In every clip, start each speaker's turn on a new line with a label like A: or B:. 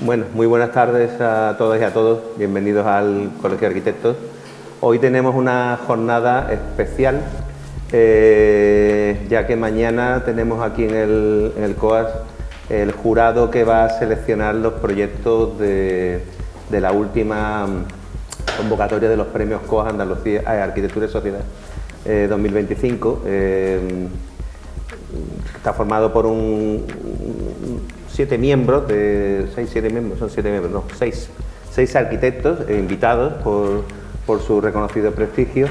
A: Bueno, muy buenas tardes a todas y a todos. Bienvenidos al Colegio de Arquitectos. Hoy tenemos una jornada especial, ya que mañana tenemos aquí en el COAS el jurado que va a seleccionar los proyectos de la última convocatoria de los premios COAS Andalucía Arquitectura y Sociedad 2025. Está formado por 7 miembros, seis arquitectos invitados por su reconocido prestigio,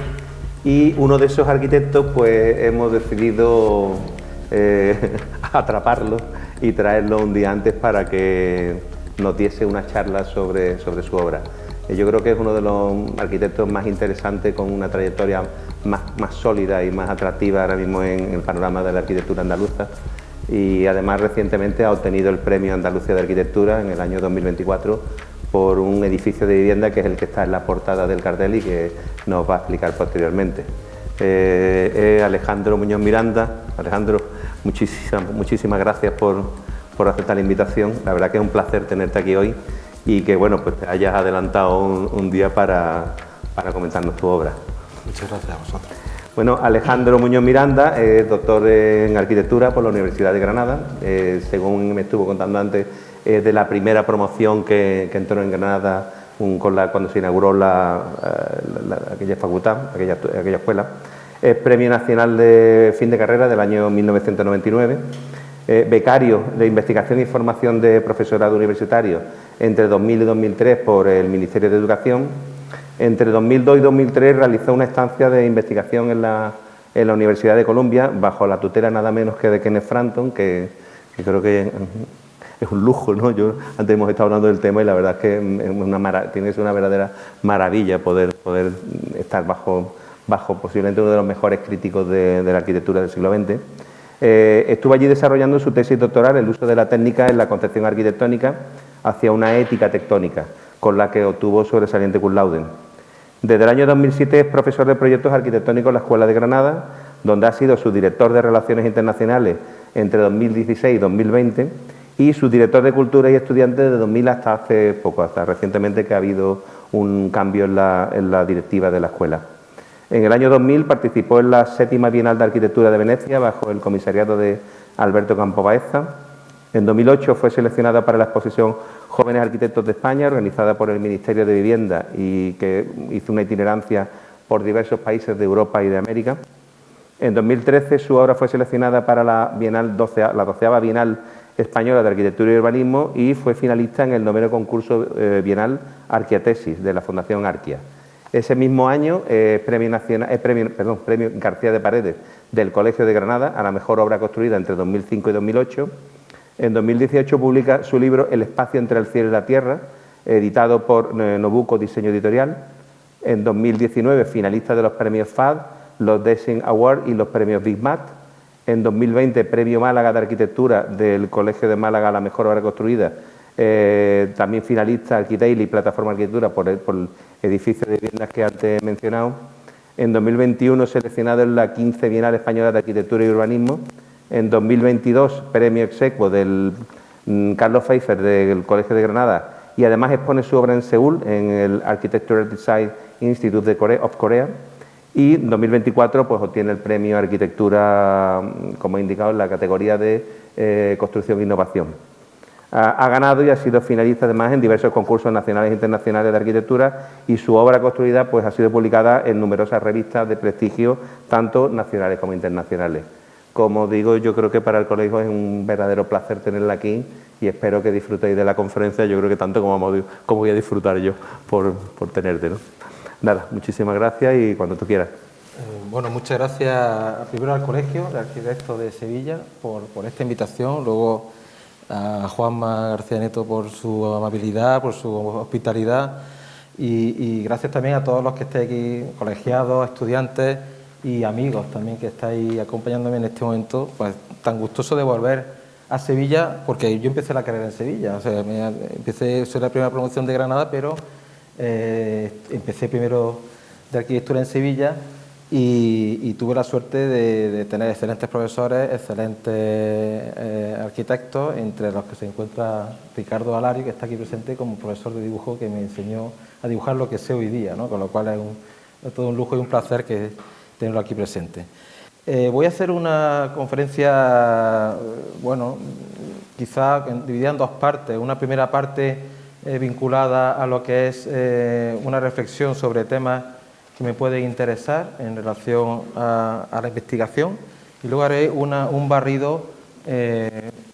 A: y uno de esos arquitectos pues hemos decidido atraparlo y traerlo un día antes para que nos diese una charla sobre su obra. Yo creo que es uno de los arquitectos más interesantes, con una trayectoria más sólida y más atractiva ahora mismo en el panorama de la arquitectura andaluza, y además recientemente ha obtenido el Premio Andalucía de Arquitectura en el año 2024 por un edificio de vivienda que es el que está en la portada del cartel y que nos va a explicar posteriormente. Alejandro Muñoz Miranda. Alejandro, muchísimas gracias por aceptar la invitación. La verdad que es un placer tenerte aquí hoy y que bueno, pues te hayas adelantado un día para comentarnos tu obra.
B: Muchas gracias a vosotros.
A: Bueno, Alejandro Muñoz Miranda es doctor en arquitectura por la Universidad de Granada. Según me estuvo contando antes, es de la primera promoción que entró en Granada cuando se inauguró aquella facultad, aquella escuela. Es Premio Nacional de Fin de Carrera del año 1999. Becario de Investigación y Formación de Profesorado Universitario entre 2000 y 2003 por el Ministerio de Educación. Entre 2002 y 2003 realizó una estancia de investigación en la Universidad de Columbia bajo la tutela nada menos que de Kenneth Frampton, que creo que es un lujo, ¿no? Antes hemos estado hablando del tema y la verdad es que tiene que ser una verdadera maravilla poder estar bajo posiblemente uno de los mejores críticos de la arquitectura del siglo XX. Estuvo allí desarrollando su tesis doctoral, el uso de la técnica en la concepción arquitectónica hacia una ética tectónica, con la que obtuvo sobresaliente cum laude. Desde el año 2007 es profesor de proyectos arquitectónicos en la Escuela de Granada, donde ha sido subdirector de Relaciones Internacionales entre 2016 y 2020 y subdirector de Cultura y Estudiantes de 2000 hasta hace poco, hasta recientemente, que ha habido un cambio en la directiva de la escuela. En el año 2000 participó en la 7ª Bienal de Arquitectura de Venecia bajo el comisariado de Alberto Campo Baeza. En 2008 fue seleccionada para la exposición Jóvenes Arquitectos de España, organizada por el Ministerio de Vivienda y que hizo una itinerancia por diversos países de Europa y de América. En 2013 su obra fue seleccionada para la 12ª Bienal Española de Arquitectura y Urbanismo y fue finalista en el 9º concurso bienal Arquiatesis de la Fundación Arquia. Ese mismo año Premio García de Paredes del Colegio de Granada a la mejor obra construida entre 2005 y 2008. En 2018 publica su libro El espacio entre el cielo y la tierra, editado por Nobuco Diseño Editorial. En 2019 finalista de los premios FAD, los Design Award y los premios Big Mat. En 2020 Premio Málaga de Arquitectura del Colegio de Málaga a la mejor obra construida. También finalista Arquitaili y Plataforma Arquitectura por el edificio de viviendas que antes he mencionado. En 2021 seleccionado en la 15 Bienal Española de Arquitectura y Urbanismo. En 2022 premio exequo del Carlos Pfeiffer del Colegio de Granada y además expone su obra en Seúl en el Architectural Design Institute of Korea. Y en 2024 pues obtiene el premio Arquitectura, como he indicado, en la categoría de Construcción e Innovación. Ha ganado y ha sido finalista además en diversos concursos nacionales e internacionales de arquitectura y su obra construida pues ha sido publicada en numerosas revistas de prestigio, tanto nacionales como internacionales. Como digo, yo creo que para el colegio es un verdadero placer tenerla aquí y espero que disfrutéis de la conferencia, yo creo que tanto como voy a disfrutar yo por tenerte, ¿no? Nada, muchísimas gracias y cuando tú quieras.
B: Bueno, muchas gracias primero al Colegio de Arquitectos de Sevilla por esta invitación, luego a Juanma García Neto por su amabilidad, por su hospitalidad y gracias también a todos los que estéis aquí, colegiados, estudiantes y amigos también que estáis acompañándome en este momento, pues tan gustoso de volver a Sevilla, porque yo empecé la carrera en Sevilla, o sea, soy la primera promoción de Granada, pero empecé primero de arquitectura en Sevilla y tuve la suerte de tener excelentes profesores, excelentes arquitectos, entre los que se encuentra Ricardo Alario, que está aquí presente como profesor de dibujo, que me enseñó a dibujar lo que sé hoy día, ¿no? Con lo cual es todo un lujo y un placer que tenerlo aquí presente. Voy a hacer una conferencia, bueno, quizá dividida en dos partes. Una primera parte vinculada a lo que es una reflexión sobre temas que me pueden interesar en relación a la investigación, y luego haré un barrido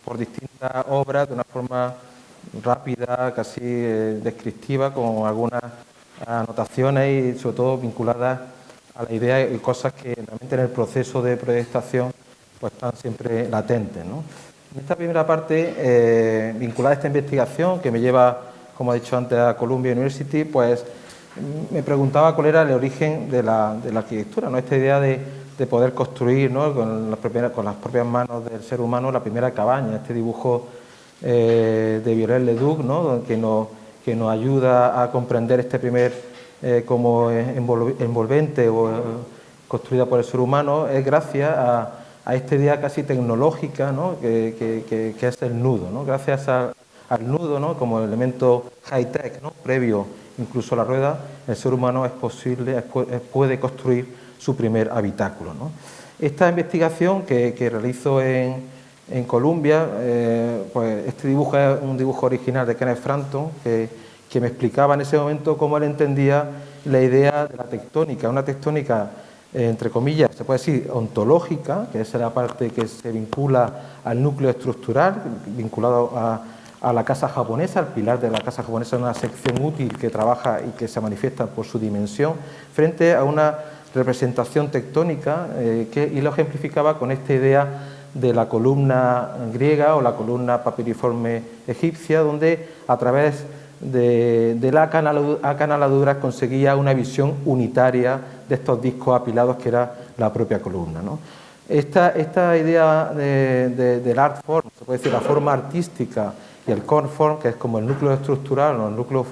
B: por distintas obras de una forma rápida, casi descriptiva, con algunas anotaciones y sobre todo vinculadas a la idea y cosas que realmente en el proceso de proyectación pues están siempre latentes, ¿no? En esta primera parte, vinculada a esta investigación que me lleva, como he dicho antes, a Columbia University, pues me preguntaba cuál era el origen de la arquitectura, ¿no? Esta idea de poder construir, ¿no? con las propias manos del ser humano la primera cabaña, este dibujo de Viollet-le-Duc, ¿no? que nos ayuda a comprender este primer como envolvente o construida por el ser humano, es gracias a esta idea casi tecnológica, ¿no? que es el nudo, ¿no? Gracias al nudo, ¿no? como elemento high-tech, ¿no? previo incluso a la rueda, el ser humano puede construir su primer habitáculo, ¿no? Esta investigación que realizo en Columbia, pues este dibujo es un dibujo original de Kenneth Frampton, que me explicaba en ese momento cómo él entendía la idea de la tectónica, una tectónica, entre comillas, se puede decir ontológica, que es la parte que se vincula al núcleo estructural, vinculado a la casa japonesa, al pilar de la casa japonesa, una sección útil que trabaja y que se manifiesta por su dimensión, frente a una representación tectónica y lo ejemplificaba con esta idea de la columna griega o la columna papiriforme egipcia, donde a través de la acanaladuras conseguía una visión unitaria de estos discos apilados que era la propia columna, ¿no? Esta idea del art form, se puede decir la forma artística, y el core form, que es como el núcleo estructural o el núcleo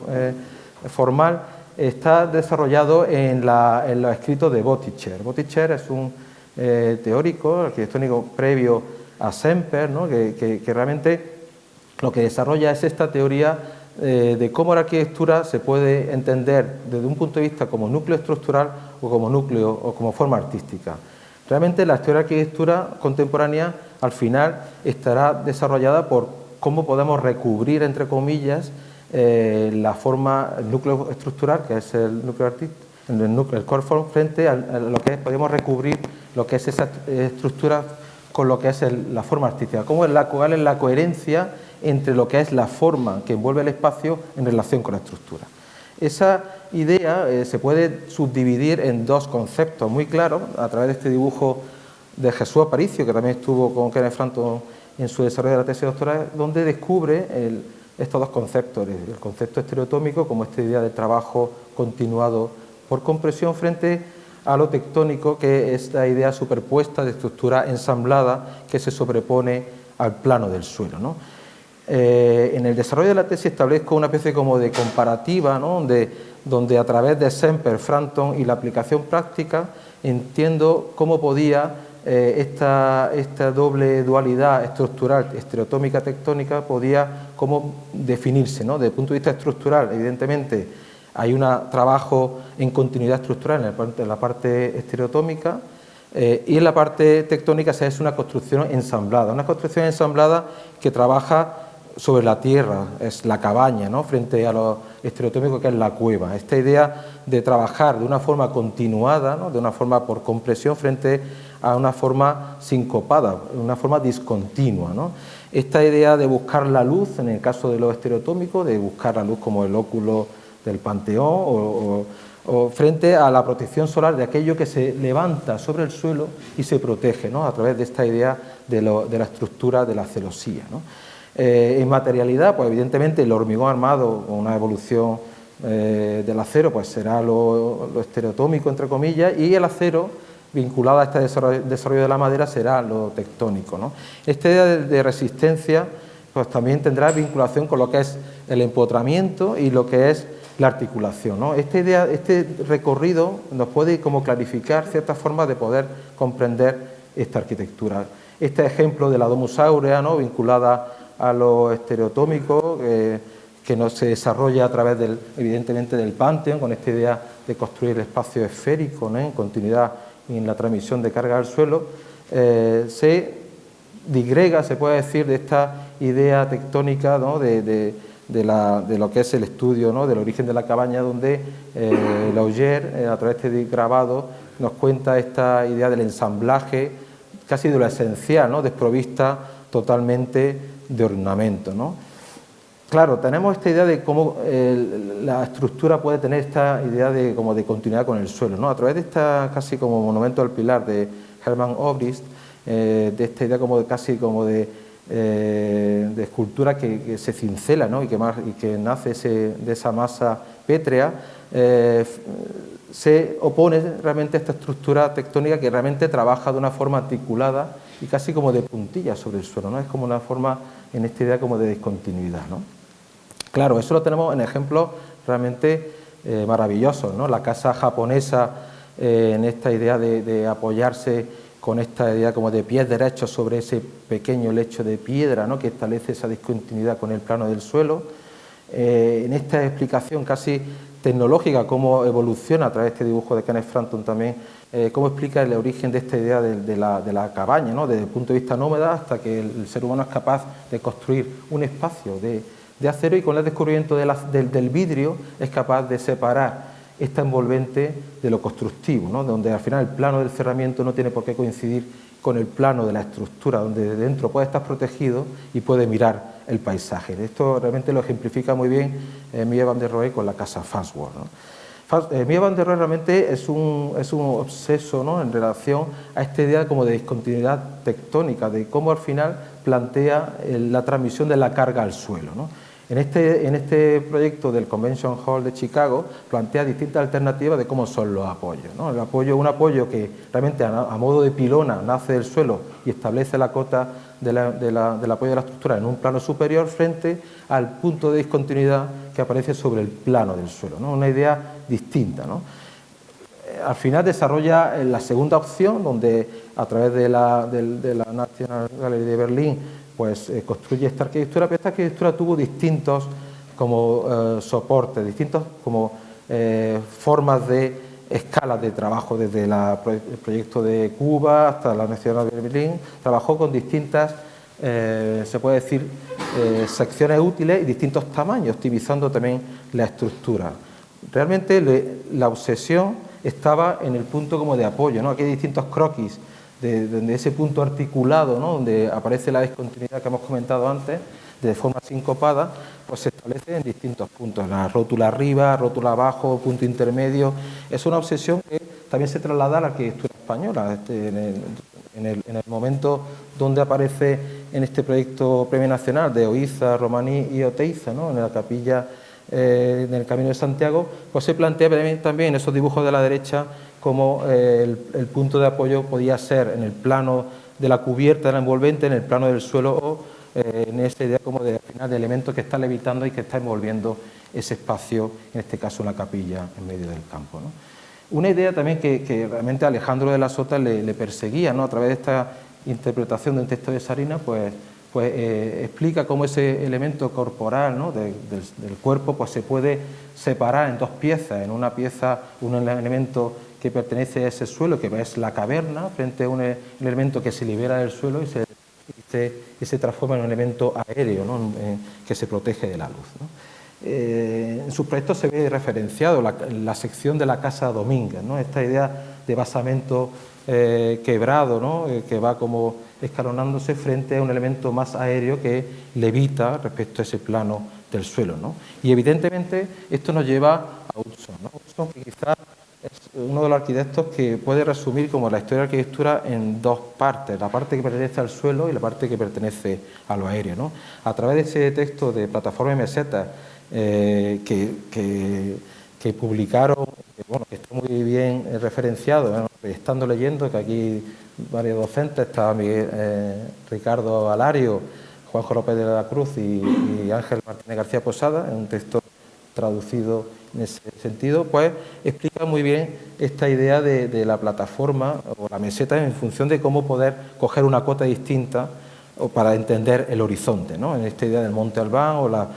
B: formal, está desarrollado en los escritos de Böttcher. Böttcher es un teórico arquitectónico previo a Semper, ¿no? que realmente lo que desarrolla es esta teoría de cómo la arquitectura se puede entender desde un punto de vista como núcleo estructural o como núcleo o como forma artística. Realmente la teoría de arquitectura contemporánea al final estará desarrollada por cómo podemos recubrir, entre comillas, la forma, el núcleo estructural, que es el núcleo artístico, el core form, frente a lo que es, podemos recubrir lo que es esa estructura con lo que es la forma artística. ¿Cuál es la coherencia entre lo que es la forma que envuelve el espacio en relación con la estructura? Esa idea se puede subdividir en dos conceptos muy claros a través de este dibujo de Jesús Aparicio, que también estuvo con Kenneth Frampton en su desarrollo de la tesis doctoral, donde descubre estos dos conceptos, el concepto estereotómico como esta idea de trabajo continuado por compresión frente a lo tectónico, que es la idea superpuesta de estructura ensamblada que se sobrepone al plano del suelo, ¿no? En el desarrollo de la tesis establezco una especie como de comparativa, ¿no? donde a través de Semper, Frampton y la aplicación práctica entiendo cómo podía esta doble dualidad estructural, estereotómica, tectónica, podía cómo definirse, ¿no? Desde el punto de vista estructural, evidentemente, hay un trabajo en continuidad estructural en la parte estereotómica, y en la parte tectónica se hace una construcción ensamblada que trabaja sobre la tierra, es la cabaña, ¿no? Frente a lo estereotómico que es la cueva. Esta idea de trabajar de una forma continuada, ¿no? De una forma por compresión frente a una forma sincopada, una forma discontinua, ¿no? Esta idea de buscar la luz, en el caso de lo estereotómico, de buscar la luz como el óculo del Panteón o frente a la protección solar de aquello que se levanta sobre el suelo y se protege, ¿no? A través de esta idea de la estructura de la celosía, ¿no? En materialidad, pues evidentemente el hormigón armado, con una evolución del acero, pues será lo estereotómico, entre comillas, y el acero, vinculado a este desarrollo de la madera, será lo tectónico, ¿no? Esta idea de resistencia, pues también tendrá vinculación con lo que es el empotramiento y lo que es la articulación, ¿no? Esta idea, este recorrido nos puede como clarificar ciertas formas de poder comprender esta arquitectura. Este ejemplo de la Domus Aurea, ¿no?, vinculada a lo estereotómico, que no se desarrolla a través, evidentemente, del Panteón, con esta idea de construir el espacio esférico, ¿no?, en continuidad y en la transmisión de carga al suelo, se digrega, se puede decir, de esta idea tectónica, ¿no?, de lo que es el estudio, ¿no?, del origen de la cabaña, donde Laugier, a través de este grabado, nos cuenta esta idea del ensamblaje, casi de lo esencial, ¿no?, desprovista totalmente de ornamento, ¿no? Claro, tenemos esta idea de cómo la estructura puede tener esta idea de, como de continuidad con el suelo, ¿no? A través de esta casi como monumento al pilar de Hermann Obrist, de esta idea como de, casi como de escultura que se cincela, ¿no?, y que nace de esa masa pétrea, se opone realmente a esta estructura tectónica que realmente trabaja de una forma articulada y casi como de puntillas sobre el suelo, ¿no? Es como una forma, en esta idea como de discontinuidad, ¿no? Claro, eso lo tenemos en ejemplos realmente maravillosos, ¿no? La casa japonesa, en esta idea de apoyarse con esta idea como de pies derechos sobre ese pequeño lecho de piedra, ¿no?, que establece esa discontinuidad con el plano del suelo. En esta explicación casi tecnológica, cómo evoluciona a través de este dibujo de Kenneth Frampton también, cómo explica el origen de esta idea de la cabaña, ¿no?, desde el punto de vista nómada hasta que el ser humano es capaz de construir un espacio de acero, y con el descubrimiento del vidrio es capaz de separar esta envolvente de lo constructivo, ¿no?, donde al final el plano del cerramiento no tiene por qué coincidir con el plano de la estructura, donde de dentro puede estar protegido y puede mirar el paisaje. Esto realmente lo ejemplifica muy bien Mies van der Rohe con la casa Farnsworth, ¿no? Mies van der Rohe realmente es un obseso, ¿no?, en relación a esta idea como de discontinuidad tectónica, de cómo al final plantea la transmisión de la carga al suelo, ¿no? En este proyecto del Convention Hall de Chicago plantea distintas alternativas de cómo son los apoyos, ¿no? El apoyo, un apoyo que realmente a modo de pilona nace del suelo y establece la cota del apoyo de la estructura en un plano superior frente al punto de discontinuidad que aparece sobre el plano del suelo, ¿no? Una idea distinta, ¿no? Al final desarrolla la segunda opción, donde a través de la National Gallery de Berlín pues construye esta arquitectura, pero esta arquitectura tuvo distintos como soportes, distintos como formas de escalas de trabajo, desde el proyecto de Cuba hasta la Nacional de Berlín. Trabajó con distintas, se puede decir, secciones útiles y distintos tamaños, optimizando también la estructura. Realmente la obsesión estaba en el punto como de apoyo, ¿no? Aquí hay distintos croquis de ese punto articulado, ¿no?, donde aparece la discontinuidad que hemos comentado antes, de forma sincopada, pues se establece en distintos puntos, la rótula arriba, rótula abajo, punto intermedio. Es una obsesión que también se traslada a la arquitectura española, en el momento donde aparece en este proyecto Premio Nacional de Oíza, Romaní y Oteiza, ¿no?, en la capilla en el Camino de Santiago, pues se plantea también en esos dibujos de la derecha como el punto de apoyo podía ser en el plano de la cubierta de la envolvente, en el plano del suelo, o en esa idea como de, al final, de elemento que está levitando y que está envolviendo ese espacio, en este caso la capilla en medio del campo, ¿no? Una idea también que realmente Alejandro de la Sota le perseguía, ¿no?, a través de esta interpretación de un texto de Sarina, pues explica cómo ese elemento corporal, ¿no?, del cuerpo, pues se puede separar en dos piezas. En una pieza, un elemento que pertenece a ese suelo, que es la caverna, frente a un elemento que se libera del suelo y se transforma en un elemento aéreo, ¿no?, que se protege de la luz, ¿no? En sus proyectos se ve referenciado la sección de la Casa Domínguez, ¿no?, esta idea de basamento quebrado, ¿no?, que va como escalonándose frente a un elemento más aéreo que levita respecto a ese plano del suelo, ¿no? Y evidentemente esto nos lleva a Utzon, ¿no? Utzon, que quizás es uno de los arquitectos que puede resumir como la historia de la arquitectura en dos partes, la parte que pertenece al suelo y la parte que pertenece a lo aéreo, ¿no? A través de ese texto de Plataforma y Meseta que publicaron, que está muy bien referenciado, ¿no?, estando leyendo, que aquí varios docentes, está Ricardo Alario, Juanjo López de la Cruz y Ángel Martínez García Posada, en un texto traducido En ese sentido, pues explica muy bien esta idea de la plataforma o la meseta en función de cómo poder coger una cota distinta o para entender el horizonte, ¿no? En esta idea del Monte Albán o las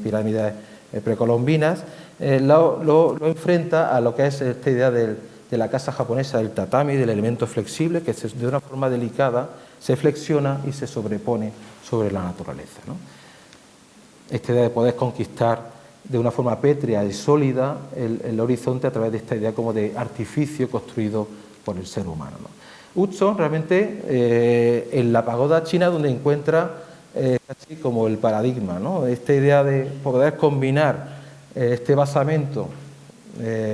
B: pirámides precolombinas, lo enfrenta a lo que es esta idea de la casa japonesa del tatami, del elemento flexible, que de una forma delicada se flexiona y se sobrepone sobre la naturaleza, ¿no? Esta idea de poder conquistar de una forma pétrea y sólida el horizonte a través de esta idea como de artificio construido por el ser humano, ¿no? Hudson realmente en la pagoda china donde encuentra casi como el paradigma, ¿no? Esta idea de poder combinar este basamento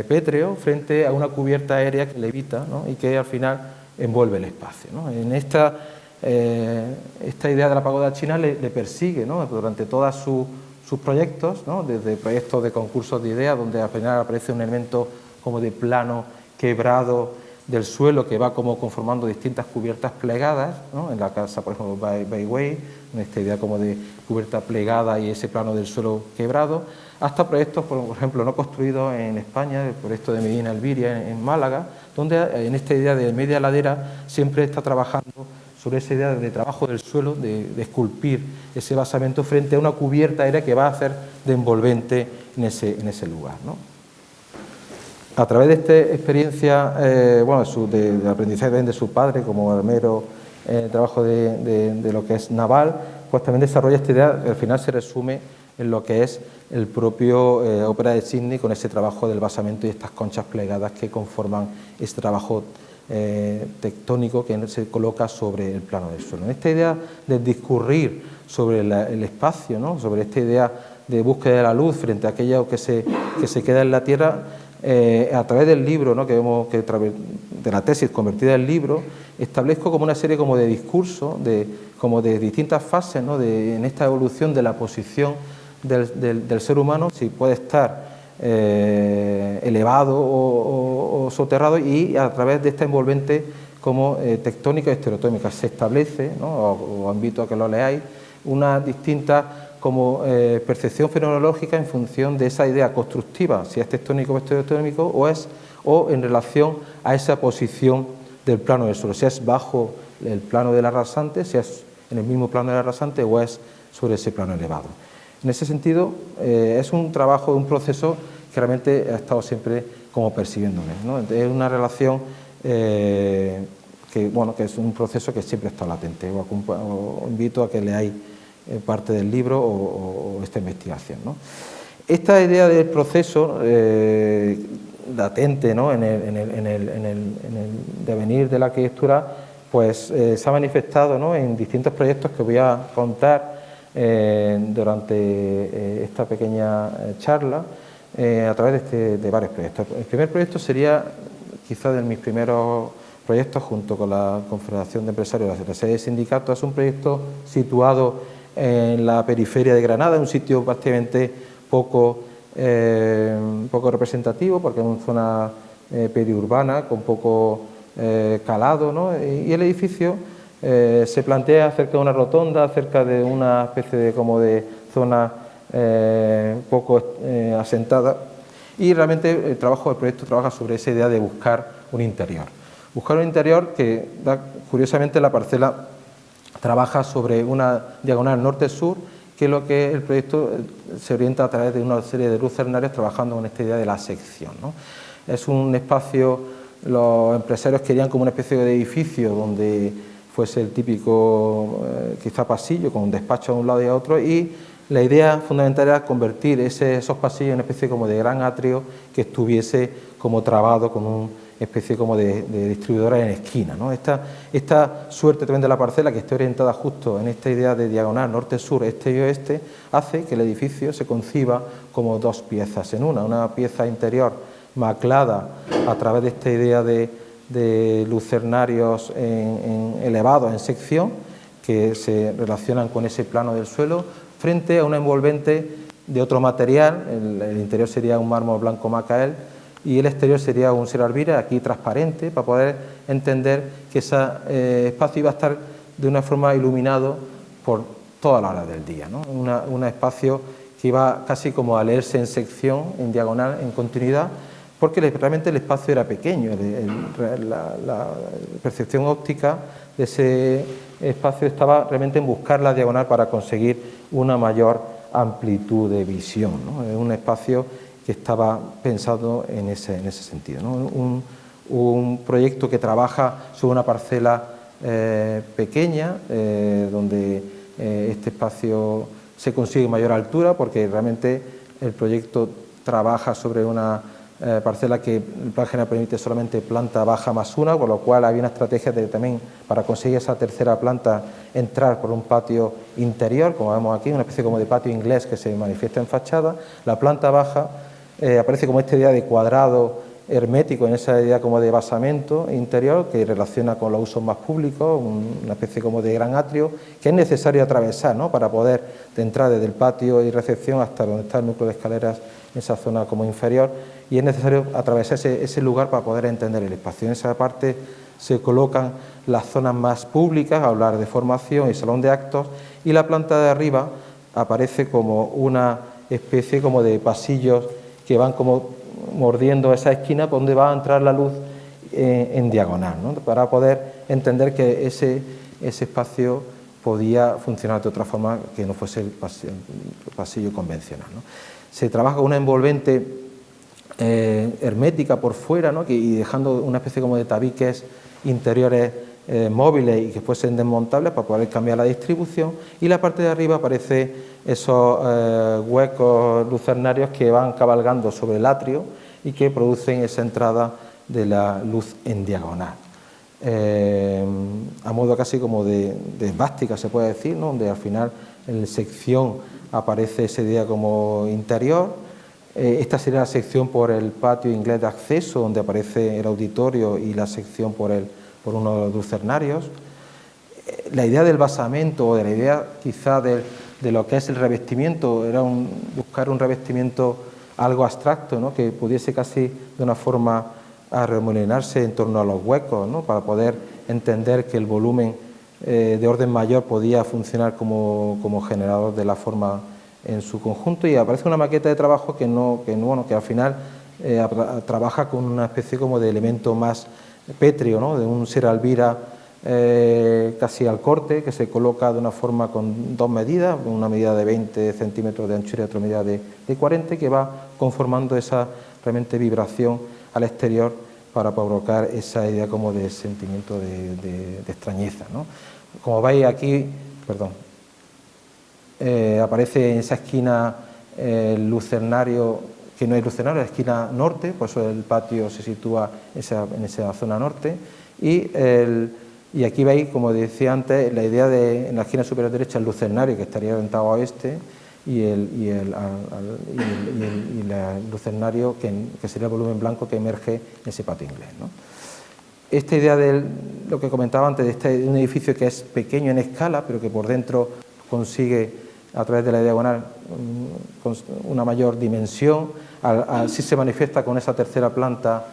B: pétreo frente a una cubierta aérea que levita, ¿no? Y que al final envuelve el espacio, ¿no? En esta idea de la pagoda china le persigue, ¿no? Durante todos sus proyectos, ¿no? Desde proyectos de concursos de ideas donde al final aparece un elemento como de plano quebrado del suelo que va como conformando distintas cubiertas plegadas, ¿no? En la casa, por ejemplo, Bai Wei, en esta idea como de cubierta plegada y ese plano del suelo quebrado, hasta proyectos, por ejemplo, no construidos en España, el proyecto de Medina Elviria en Málaga, donde en esta idea de media ladera siempre está trabajando sobre esa idea de trabajo del suelo, de esculpir ese basamento frente a una cubierta aérea que va a hacer de envolvente en ese lugar, ¿no? A través de esta experiencia, de aprendizaje de su padre como armero, trabajo de lo que es naval, pues también desarrolla esta idea que al final se resume en lo que es el propio Ópera de Sydney con ese trabajo del basamento y estas conchas plegadas que conforman este trabajo tectónico que se coloca sobre el plano del suelo. En esta idea de discurrir sobre el espacio, ¿no? Sobre esta idea de búsqueda de la luz frente a aquello que se queda en la tierra, a través del libro, ¿no? De la tesis convertida en libro, establezco como una serie como de discursos, como de distintas fases, ¿no? En esta evolución de la posición del ser humano, si puede estar elevado o soterrado, y a través de esta envolvente como tectónica y estereotómica se establece, ¿no? Os invito a que lo leáis, una distinta como percepción fenomenológica en función de esa idea constructiva, si es tectónico o estereotómico, o en relación a esa posición del plano del suelo, si es bajo el plano del arrasante, si es en el mismo plano del arrasante o es sobre ese plano elevado. En ese sentido, es un trabajo, un proceso que realmente ha estado siempre como persiguiéndome, ¿no? Es una relación que es un proceso que siempre ha estado latente. Os invito a que leáis parte del libro o esta investigación, ¿no? Esta idea del proceso latente, ¿no? en el devenir de la arquitectura, pues se ha manifestado, ¿no? En distintos proyectos que voy a contar durante esta pequeña charla a través de varios proyectos. El primer proyecto sería quizá de mis primeros proyectos junto con la Confederación de Empresarios de la sede de sindicatos. Es un proyecto situado en la periferia de Granada, en un sitio prácticamente poco representativo porque es una zona periurbana con poco calado, ¿no? Y el edificio se plantea cerca de una rotonda, cerca de una especie de zona poco asentada, y realmente el trabajo del proyecto trabaja sobre esa idea de buscar un interior. Buscar un interior que curiosamente la parcela trabaja sobre una diagonal norte-sur, que es lo que el proyecto se orienta a través de una serie de lucernarios trabajando con esta idea de la sección, ¿no? Es un espacio, los empresarios querían como una especie de edificio donde fuese el típico quizá pasillo con un despacho a un lado y a otro, y la idea fundamental era convertir esos pasillos en una especie como de gran atrio que estuviese como trabado con una especie como de distribuidora en esquina, ¿no? Esta suerte también de la parcela, que esté orientada justo en esta idea de diagonal norte-sur, este y oeste, hace que el edificio se conciba como dos piezas en una pieza interior maclada a través de esta idea de lucernarios elevados en sección que se relacionan con ese plano del suelo, frente a una envolvente de otro material. El interior sería un mármol blanco Macael y el exterior sería un Serralvira, aquí transparente, para poder entender que ese espacio iba a estar de una forma iluminado por todas las horas del día, ¿no? Un espacio que iba casi como a leerse en sección, en diagonal, en continuidad, porque realmente el espacio era pequeño, la percepción óptica de ese espacio estaba realmente en buscar la diagonal para conseguir una mayor amplitud de visión, ¿no? Es un espacio que estaba pensado en ese sentido, ¿no? Un proyecto que trabaja sobre una parcela pequeña, donde este espacio se consigue mayor altura, porque realmente el proyecto trabaja sobre una parcela que el plan general permite solamente planta baja más una, con lo cual había una estrategia de también para conseguir esa tercera planta entrar por un patio interior, como vemos aquí, una especie como de patio inglés que se manifiesta en fachada. La planta baja aparece como esta idea de cuadrado hermético, en esa idea como de basamento interior que relaciona con los usos más públicos, una especie como de gran atrio que es necesario atravesar, ¿no?, para poder entrar desde el patio y recepción hasta donde está el núcleo de escaleras, en esa zona como inferior, y es necesario atravesar ese lugar para poder entender el espacio. En esa parte se colocan las zonas más públicas, hablar de formación y salón de actos, y la planta de arriba aparece como una especie como de pasillos que van como mordiendo esa esquina por donde va a entrar la luz en diagonal, ¿no?, para poder entender que ese espacio podía funcionar de otra forma que no fuese el pasillo convencional, ¿no? Se trabaja con una envolvente hermética por fuera, ¿no?, y dejando una especie como de tabiques interiores móviles y que fuesen desmontables para poder cambiar la distribución, y la parte de arriba aparece esos huecos lucernarios que van cabalgando sobre el atrio y que producen esa entrada de la luz en diagonal. A modo casi como de esvástica se puede decir, ¿no?, donde al final en sección aparece ese día como interior. Esta sería la sección por el patio inglés de acceso, donde aparece el auditorio, y la sección por uno de los lucernarios. La idea del basamento, o de la idea quizá de lo que es el revestimiento, era buscar un revestimiento algo abstracto, ¿no?, que pudiese casi de una forma arremolinarse en torno a los huecos, ¿no?, para poder entender que el volumen de orden mayor podía funcionar como generador de la forma en su conjunto. Y aparece una maqueta de trabajo que al final trabaja con una especie como de elemento más pétreo, ¿no?, de un Serralvira casi al corte, que se coloca de una forma con dos medidas, una medida de 20 centímetros de anchura y otra medida de 40, que va conformando esa realmente vibración al exterior para provocar esa idea como de sentimiento de extrañeza, ¿no? Como veis aquí, aparece en esa esquina el lucernario, que no es lucernario, es la esquina norte, por eso el patio se sitúa en esa zona norte, y aquí veis, como decía antes, la idea de en la esquina superior derecha el lucernario, que estaría orientado a oeste, y el lucernario que sería el volumen blanco que emerge en ese patio inglés, ¿no? Esta idea de lo que comentaba antes, de un edificio que es pequeño en escala, pero que por dentro consigue, a través de la diagonal, una mayor dimensión, así se manifiesta con esa tercera planta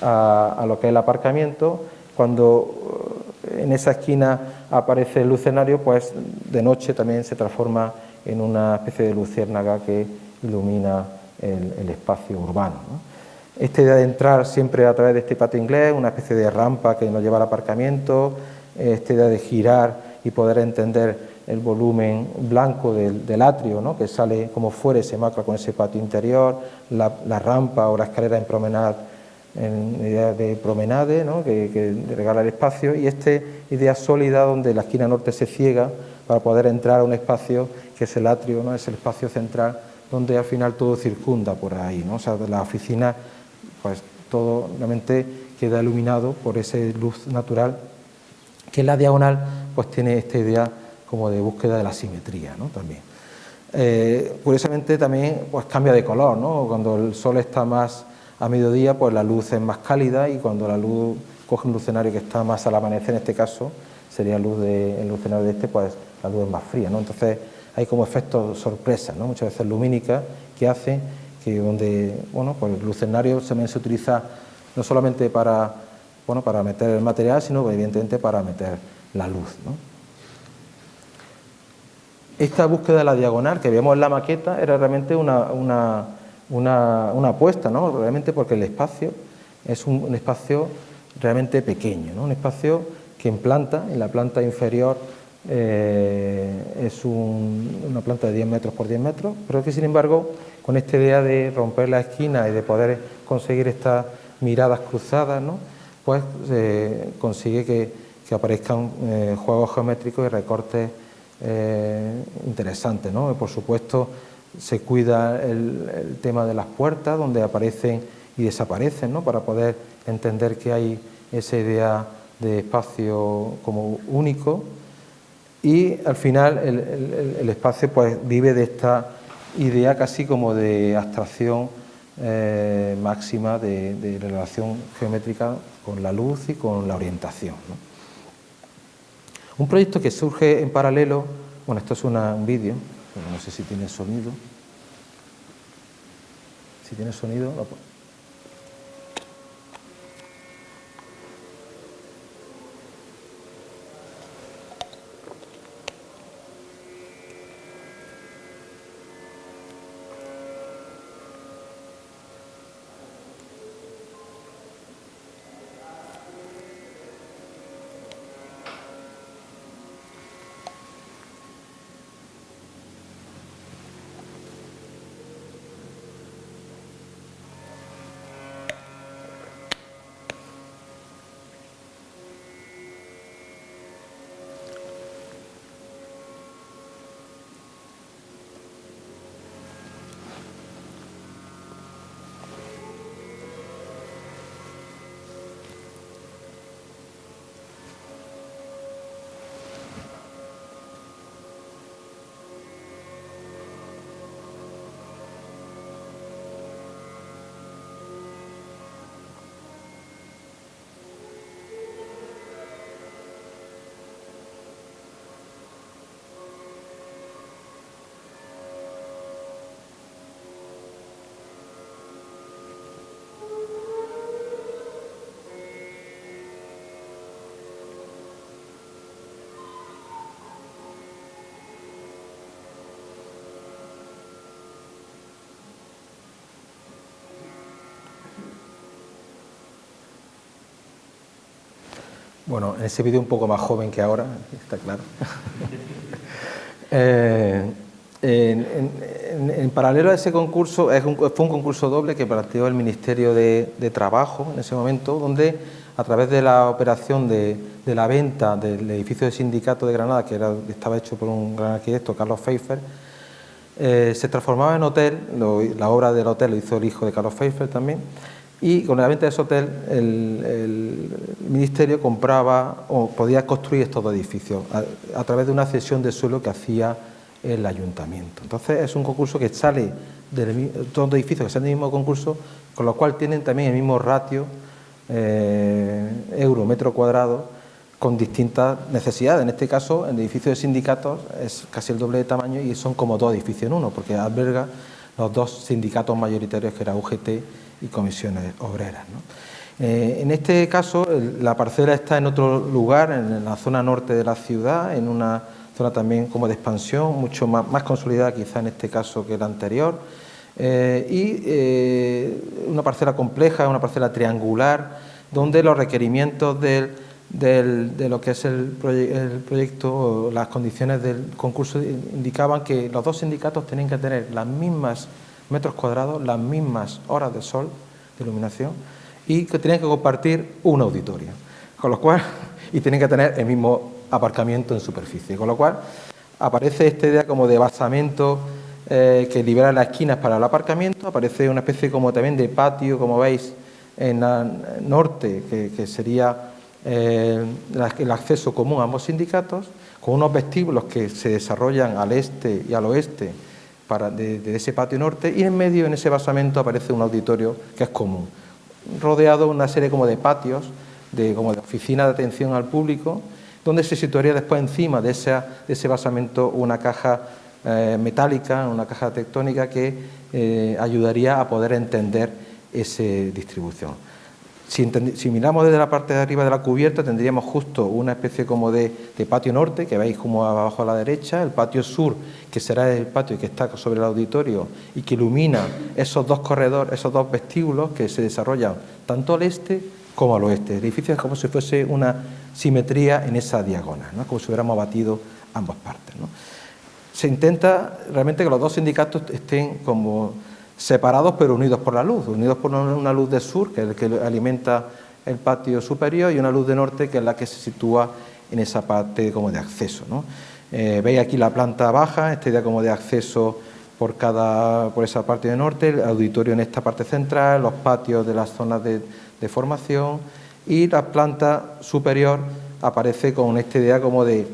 B: a lo que es el aparcamiento. Cuando en esa esquina aparece el lucernario, pues de noche también se transforma en una especie de luciérnaga que ilumina el espacio urbano, ¿no? Esta idea de entrar siempre a través de este patio inglés, una especie de rampa que nos lleva al aparcamiento, esta idea de girar y poder entender el volumen blanco del atrio, ¿no?, que sale como fuera y se marca con ese patio interior, la rampa o la escalera en promenade, en idea de promenade, ¿no?, que regala el espacio, y esta idea sólida donde la esquina norte se ciega para poder entrar a un espacio que es el atrio, ¿no?, es el espacio central donde al final todo circunda por ahí, ¿no? O sea, la oficina, pues todo realmente queda iluminado por esa luz natural que en la diagonal pues tiene esta idea como de búsqueda de la simetría, ¿no?, también. Curiosamente también pues cambia de color, ¿no? Cuando el sol está más a mediodía, pues la luz es más cálida, y cuando la luz coge un lucenario que está más al amanecer, en este caso sería el lucenario de este, pues la luz es más fría, ¿no? Entonces hay como efectos sorpresas, ¿no?, muchas veces lumínicas, que hacen que donde, bueno, pues el lucernario también se utiliza no solamente para meter el material, sino evidentemente para meter la luz, ¿no? esta búsqueda de la diagonal que vemos en la maqueta era realmente una apuesta, ¿no? Realmente porque el espacio es un espacio realmente pequeño, ¿no? Un espacio que en la planta inferior es una planta de 10 metros por 10 metros, pero que sin embargo con esta idea de romper la esquina y de poder conseguir estas miradas cruzadas, ¿no? Pues consigue que aparezcan juegos geométricos y recortes interesantes, ¿no? Por supuesto se cuida el tema de las puertas donde aparecen y desaparecen, ¿no? Para poder entender que hay esa idea de espacio como único, y al final el espacio pues vive de esta idea casi como de abstracción máxima de relación geométrica con la luz y con la orientación, ¿no? Un proyecto que surge en paralelo, bueno, esto es un vídeo, pero no sé si tiene sonido. Si tiene sonido, bueno, en ese vídeo un poco más joven que ahora, está claro. En paralelo a ese concurso, fue un concurso doble que planteó el Ministerio de Trabajo en ese momento, donde a través de la operación de la venta del edificio de sindicato de Granada, que estaba hecho por un gran arquitecto, Carlos Pfeiffer, se transformaba en hotel. La obra del hotel lo hizo el hijo de Carlos Pfeiffer también, y con la venta de ese hotel el Ministerio compraba o podía construir estos dos edificios a través de una cesión de suelo que hacía el ayuntamiento. Entonces es un concurso que sale de todos los edificios que salen del mismo concurso, con lo cual tienen también el mismo ratio euro metro cuadrado, con distintas necesidades. En este caso, el edificio de sindicatos es casi el doble de tamaño y son como dos edificios en uno, porque alberga los dos sindicatos mayoritarios, que era UGT y Comisiones Obreras, ¿no? En este caso, la parcela está en otro lugar, en la zona norte de la ciudad, en una zona también como de expansión, mucho más consolidada quizá en este caso que la anterior, una parcela compleja, una parcela triangular, donde los requerimientos de lo que es el proyecto, las condiciones del concurso indicaban que los dos sindicatos tenían que tener las mismas metros cuadrados, las mismas horas de sol, de iluminación, y que tenían que compartir un auditorio, con lo cual, y tienen que tener el mismo aparcamiento en superficie, con lo cual aparece esta idea como de basamento que libera las esquinas para el aparcamiento, aparece una especie como también de patio, como veis, en el norte, que sería el acceso común a ambos sindicatos, con unos vestíbulos que se desarrollan al este y al oeste de ese patio norte, y en medio, en ese basamento, aparece un auditorio que es común, rodeado de una serie como de patios, como de oficina de atención al público, donde se situaría después encima de ese basamento una caja metálica, una caja tectónica que ayudaría a poder entender esa distribución. Si miramos desde la parte de arriba de la cubierta, tendríamos justo una especie como de patio norte, que veis como abajo a la derecha, el patio sur, que será el patio que está sobre el auditorio y que ilumina esos dos corredores, esos dos vestíbulos que se desarrollan tanto al este como al oeste. El edificio es como si fuese una simetría en esa diagonal, ¿no? Como si hubiéramos batido ambas partes, ¿no? Se intenta realmente que los dos sindicatos estén como separados pero unidos por la luz, unidos por una luz de sur, que es el que alimenta el patio superior, y una luz de norte, que es la que se sitúa en esa parte como de acceso, ¿no? Veis aquí la planta baja, esta idea como de acceso por esa parte de norte, el auditorio en esta parte central, los patios de las zonas de formación, y la planta superior aparece con esta idea como de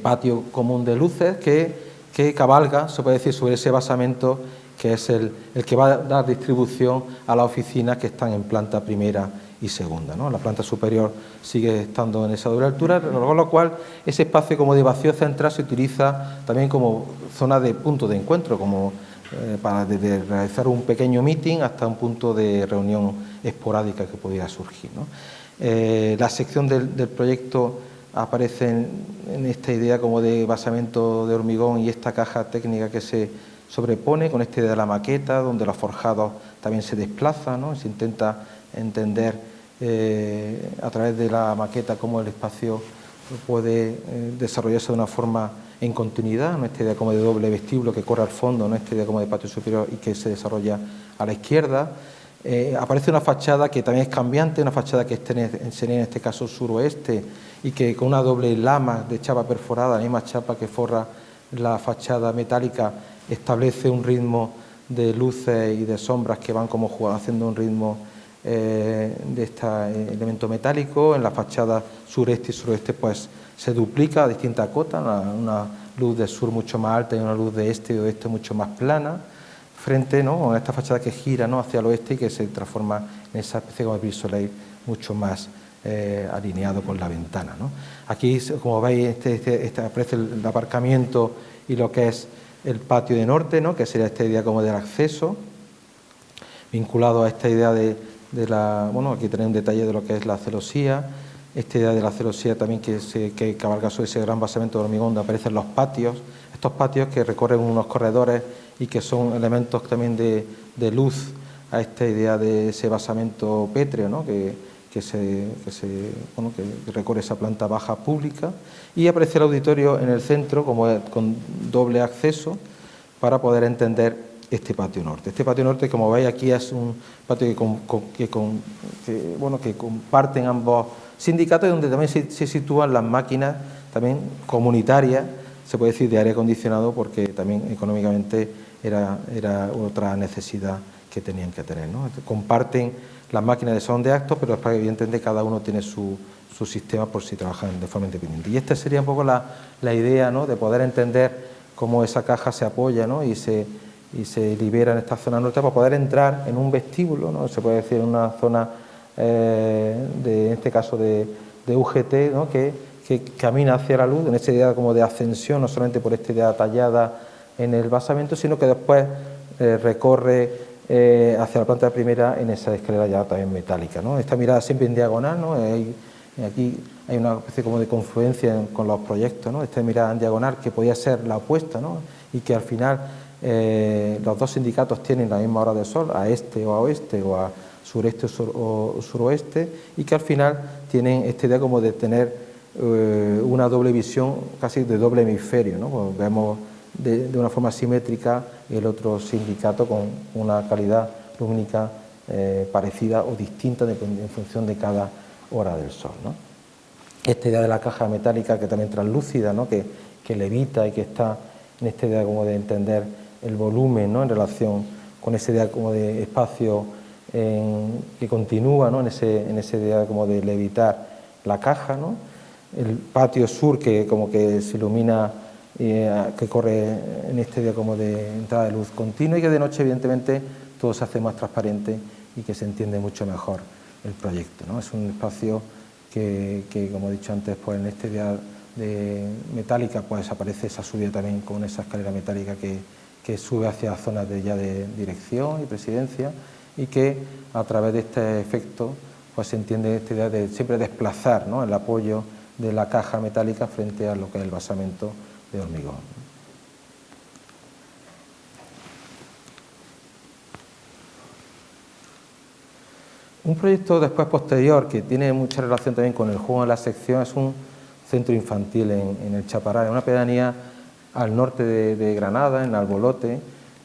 B: patio común de luces que cabalga, se puede decir, sobre ese basamento que es el que va a dar distribución a las oficinas que están en planta primera y segunda, ¿no? La planta superior sigue estando en esa doble altura, con lo cual ese espacio como de vacío central se utiliza también como zona de punto de encuentro, como para desde realizar un pequeño meeting hasta un punto de reunión esporádica que pudiera surgir, ¿no? La sección del proyecto aparece en esta idea como de basamento de hormigón y esta caja técnica que se sobrepone con esta idea de la maqueta, donde los forjados también se desplazan, ¿no? Se intenta entender a través de la maqueta cómo el espacio puede desarrollarse de una forma en continuidad, ¿no? Esta idea como de doble vestíbulo que corre al fondo, ¿no? Esta idea como de patio superior y que se desarrolla a la izquierda. Aparece una fachada que también es cambiante, una fachada que sería en este caso suroeste y que con una doble lama de chapa perforada, la misma chapa que forra la fachada metálica, establece un ritmo de luces y de sombras que van como haciendo un ritmo de este elemento metálico. En la fachada sureste y suroeste pues se duplica a distintas cotas, una luz de sur mucho más alta y una luz de este y oeste mucho más plana, frente, ¿no?, a esta fachada que gira, ¿no?, hacia el oeste y que se transforma en esa especie de brise-soleil mucho más alineado con la ventana, ¿no? Aquí, como veis, aparece el aparcamiento y lo que es el patio de norte, ¿no?, que sería esta idea como del acceso, vinculado a esta idea de la... Bueno, aquí tenéis un detalle de lo que es la celosía, esta idea de la celosía también que cabalga sobre ese gran basamento de hormigón donde aparecen los patios, estos patios que recorren unos corredores y que son elementos también de luz a esta idea de ese basamento pétreo, ¿no?, que recorre esa planta baja pública, y aparece el auditorio en el centro con doble acceso para poder entender este patio norte. Este patio norte, como veis aquí, es un patio que comparten ambos sindicatos y donde también se sitúan las máquinas también comunitarias, se puede decir de aire acondicionado, porque también económicamente era otra necesidad que tenían que tener, ¿no? Comparten las máquinas de salón de actos, pero después evidentemente cada uno tiene su sistema por si trabajan de forma independiente. Y esta sería un poco la idea, ¿no?, de poder entender cómo esa caja se apoya, ¿no?, y se libera en esta zona norte para poder entrar en un vestíbulo, ¿no?, se puede decir en una zona, en este caso de UGT, ¿no?, que camina hacia la luz, en esta idea como de ascensión, no solamente por esta idea tallada en el basamento, sino que después recorre hacia la planta primera en esa escalera ya también metálica, ¿no? Esta mirada siempre en diagonal, ¿no? Aquí hay una especie como de confluencia con los proyectos, ¿no? Esta mirada en diagonal que podía ser la opuesta, ¿no?, y que al final los dos sindicatos tienen la misma hora de sol, a este o a oeste o a sureste o suroeste, y que al final tienen esta idea como de tener una doble visión, casi de doble hemisferio, ¿no? Pues vemos de una forma simétrica el otro sindicato con una calidad lumínica parecida o distinta en función de cada hora del sol, ¿no? Esta idea de la caja metálica que también translúcida, ¿no?, que levita y que está en esta idea como de entender el volumen, ¿no?, en relación con esa idea como de espacio que continúa, ¿no?, en esa idea como de levitar la caja, ¿no? El patio sur que como que se ilumina, que corre en esta idea como de entrada de luz continua, y que de noche evidentemente todo se hace más transparente y que se entiende mucho mejor el proyecto, ¿no? Es un espacio que como he dicho antes, pues en esta idea de metálica pues aparece esa subida también con esa escalera metálica que sube hacia zonas de dirección y presidencia, y que a través de este efecto pues se entiende esta idea de siempre desplazar, ¿no?, el apoyo de la caja metálica frente a lo que es el basamento de hormigón. Un proyecto después posterior que tiene mucha relación también con el juego de la sección es un centro infantil en el Chaparral, en una pedanía al norte de Granada, en Albolote,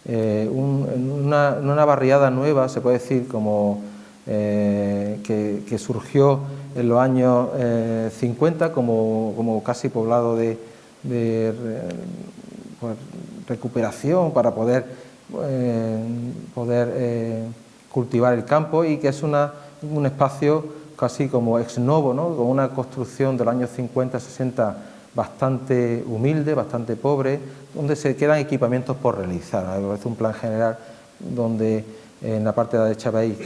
B: una barriada nueva, se puede decir, como que surgió en los años 50 como casi poblado de recuperación para poder cultivar el campo, y que es un espacio casi como ex novo, ¿no?, con una construcción de los años 50-60 bastante humilde, bastante pobre, donde se quedan equipamientos por realizar. Es un plan general donde en la parte de Chabeis,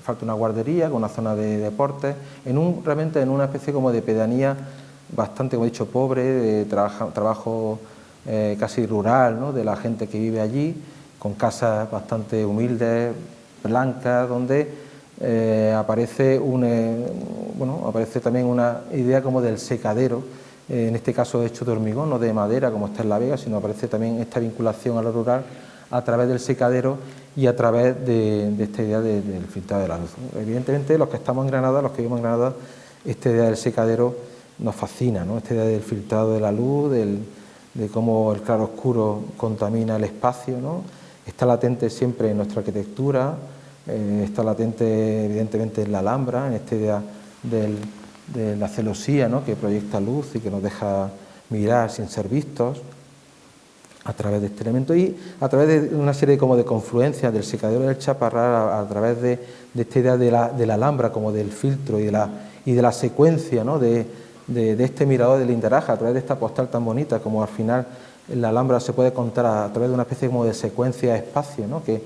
B: falta una guardería con una zona de deportes, realmente en una especie como de pedanía bastante, como he dicho, pobre, de trabajo casi rural, ¿no?, de la gente que vive allí, con casas bastante humildes, blancas, donde aparece también una idea como del secadero, en este caso hecho de hormigón, no de madera como está en La Vega, sino aparece también esta vinculación a lo rural a través del secadero y a través de esta idea del filtrado de la luz. Evidentemente, los que estamos en Granada, los que vivimos en Granada, esta idea del secadero nos fascina, ¿no?, esta idea del filtrado de la luz, de cómo el claroscuro contamina el espacio, ¿no? Está latente siempre en nuestra arquitectura, está latente evidentemente en la Alhambra, en esta idea de la celosía, ¿no?, que proyecta luz y que nos deja mirar sin ser vistos a través de este elemento, y a través de una serie como de confluencias del secadero del Chaparral, a través de esta idea de la Alhambra como del filtro y de la secuencia, ¿no?, de este mirador de Lindaraja, a través de esta postal tan bonita, como al final en la Alhambra se puede contar a través de una especie como de secuencia-espacio, ¿no?, que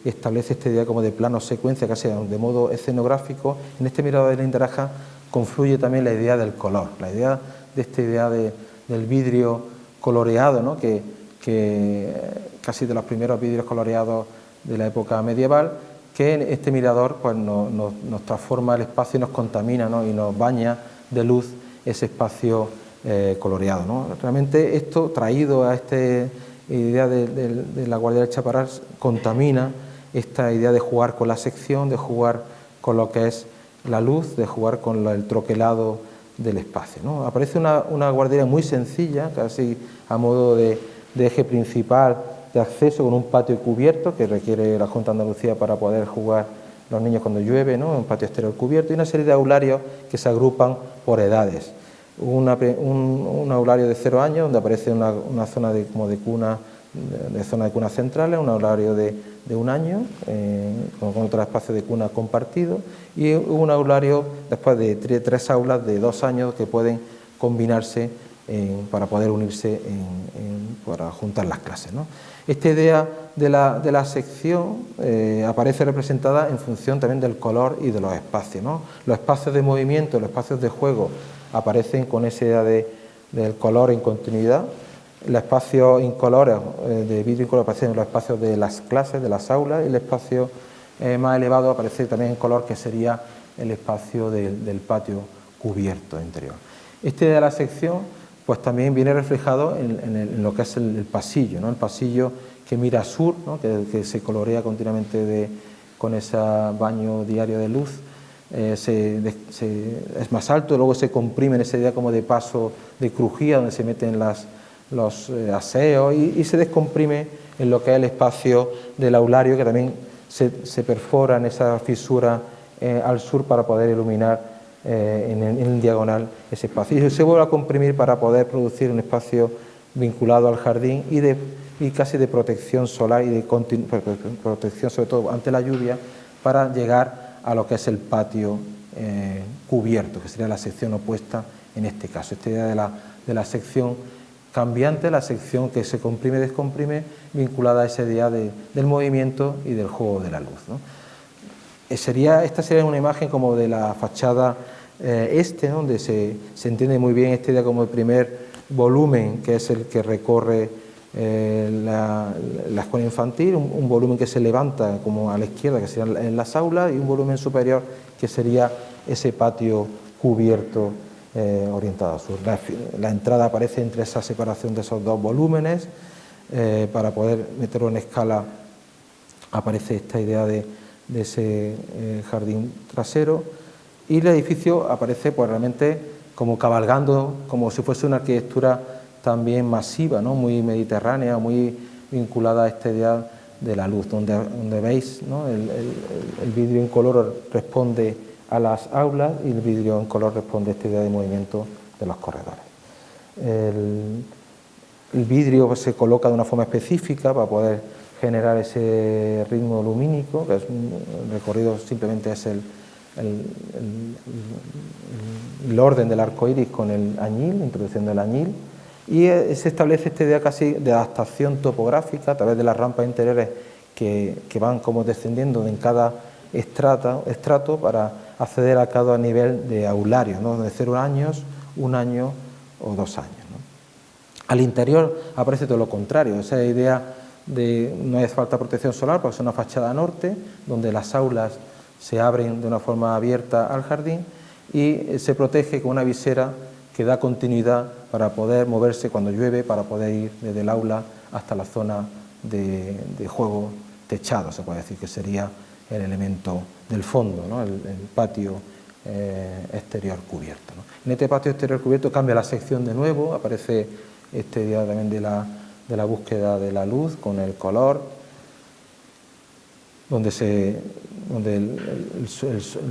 B: establece esta idea como de plano secuencia, casi de modo escenográfico. En este mirador de Lindaraja confluye también la idea del color, la idea de esta idea del vidrio coloreado, ¿no?, que casi de los primeros vidrios coloreados de la época medieval, que en este mirador pues nos transforma el espacio y nos contamina, ¿no?, y nos baña de luz ese espacio coloreado, ¿no? Realmente esto, traído a esta idea de la Guardia del Chaparral, contamina esta idea de jugar con la sección, de jugar con lo que es la luz, de jugar con el troquelado del espacio, ¿no? Aparece una guardería muy sencilla, casi a modo de eje principal de acceso, con un patio cubierto que requiere la Junta de Andalucía para poder jugar los niños cuando llueve, ¿no?, un patio exterior cubierto, y una serie de aularios que se agrupan por edades. Un aulario de 0 años, donde aparece una zona de cuna, de zona de cunas centrales, un aulario de 1 año, con otro espacio de cuna compartido, y un aulario después de 3 aulas de 2 años que pueden combinarse para poder unirse para juntar las clases, ¿no? Esta idea de la sección aparece representada en función también del color y de los espacios, ¿no? Los espacios de movimiento, los espacios de juego aparecen con esa idea del color en continuidad. Los espacios incolores, de vidrio incoloro, aparecen en los espacios de las clases, de las aulas, y el espacio más elevado aparece también en color, que sería el espacio del patio cubierto interior. Esta idea de la sección pues también viene reflejado en lo que es el pasillo, ¿no?, el pasillo que mira a sur, ¿no?, que se colorea continuamente con ese baño diario de luz. Es más alto, luego se comprime en esa idea como de paso de crujía, donde se meten los aseos, y se descomprime en lo que es el espacio del aulario, que también se perfora en esa fisura al sur para poder iluminar en diagonal ese espacio, y se vuelve a comprimir para poder producir un espacio vinculado al jardín y casi de protección solar y de protección sobre todo ante la lluvia, para llegar a lo que es el patio cubierto, que sería la sección opuesta en este caso. Esta idea de la sección cambiante, la sección que se comprime y descomprime, vinculada a esa idea del movimiento y del juego de la luz, ¿no? Esta sería una imagen como de la fachada donde se entiende muy bien esta idea como el primer volumen, que es el que recorre la escuela infantil, un volumen que se levanta como a la izquierda, que serían en las aulas, y un volumen superior que sería ese patio cubierto orientado al sur. La entrada aparece entre esa separación de esos dos volúmenes. Para poder meterlo en escala aparece esta idea de ese jardín trasero, y el edificio aparece pues realmente como cabalgando, como si fuese una arquitectura también masiva, ¿no? Muy mediterránea, muy vinculada a esta idea de la luz, donde veis, ¿no? el vidrio en color responde a las aulas y el vidrio en color responde a esta idea de movimiento de los corredores. El vidrio se coloca de una forma específica para poder generar ese ritmo lumínico, que es el recorrido simplemente es el orden del arco iris con el añil, introduciendo el añil, y se establece esta idea casi de adaptación topográfica a través de las rampas interiores que van como descendiendo en cada estrato para acceder a cada nivel de aulario, ¿no? De 0 años, 1 año o 2 años. Al interior aparece todo lo contrario, esa idea de no hace falta protección solar porque es una fachada norte, donde las aulas se abren de una forma abierta al jardín y se protege con una visera que da continuidad para poder moverse cuando llueve, para poder ir desde el aula hasta la zona de juego techado, se puede decir que sería el elemento del fondo, ¿no? el patio exterior cubierto, ¿no? En este patio exterior cubierto cambia la sección de nuevo, aparece esta idea también de la búsqueda de la luz con el color, donde el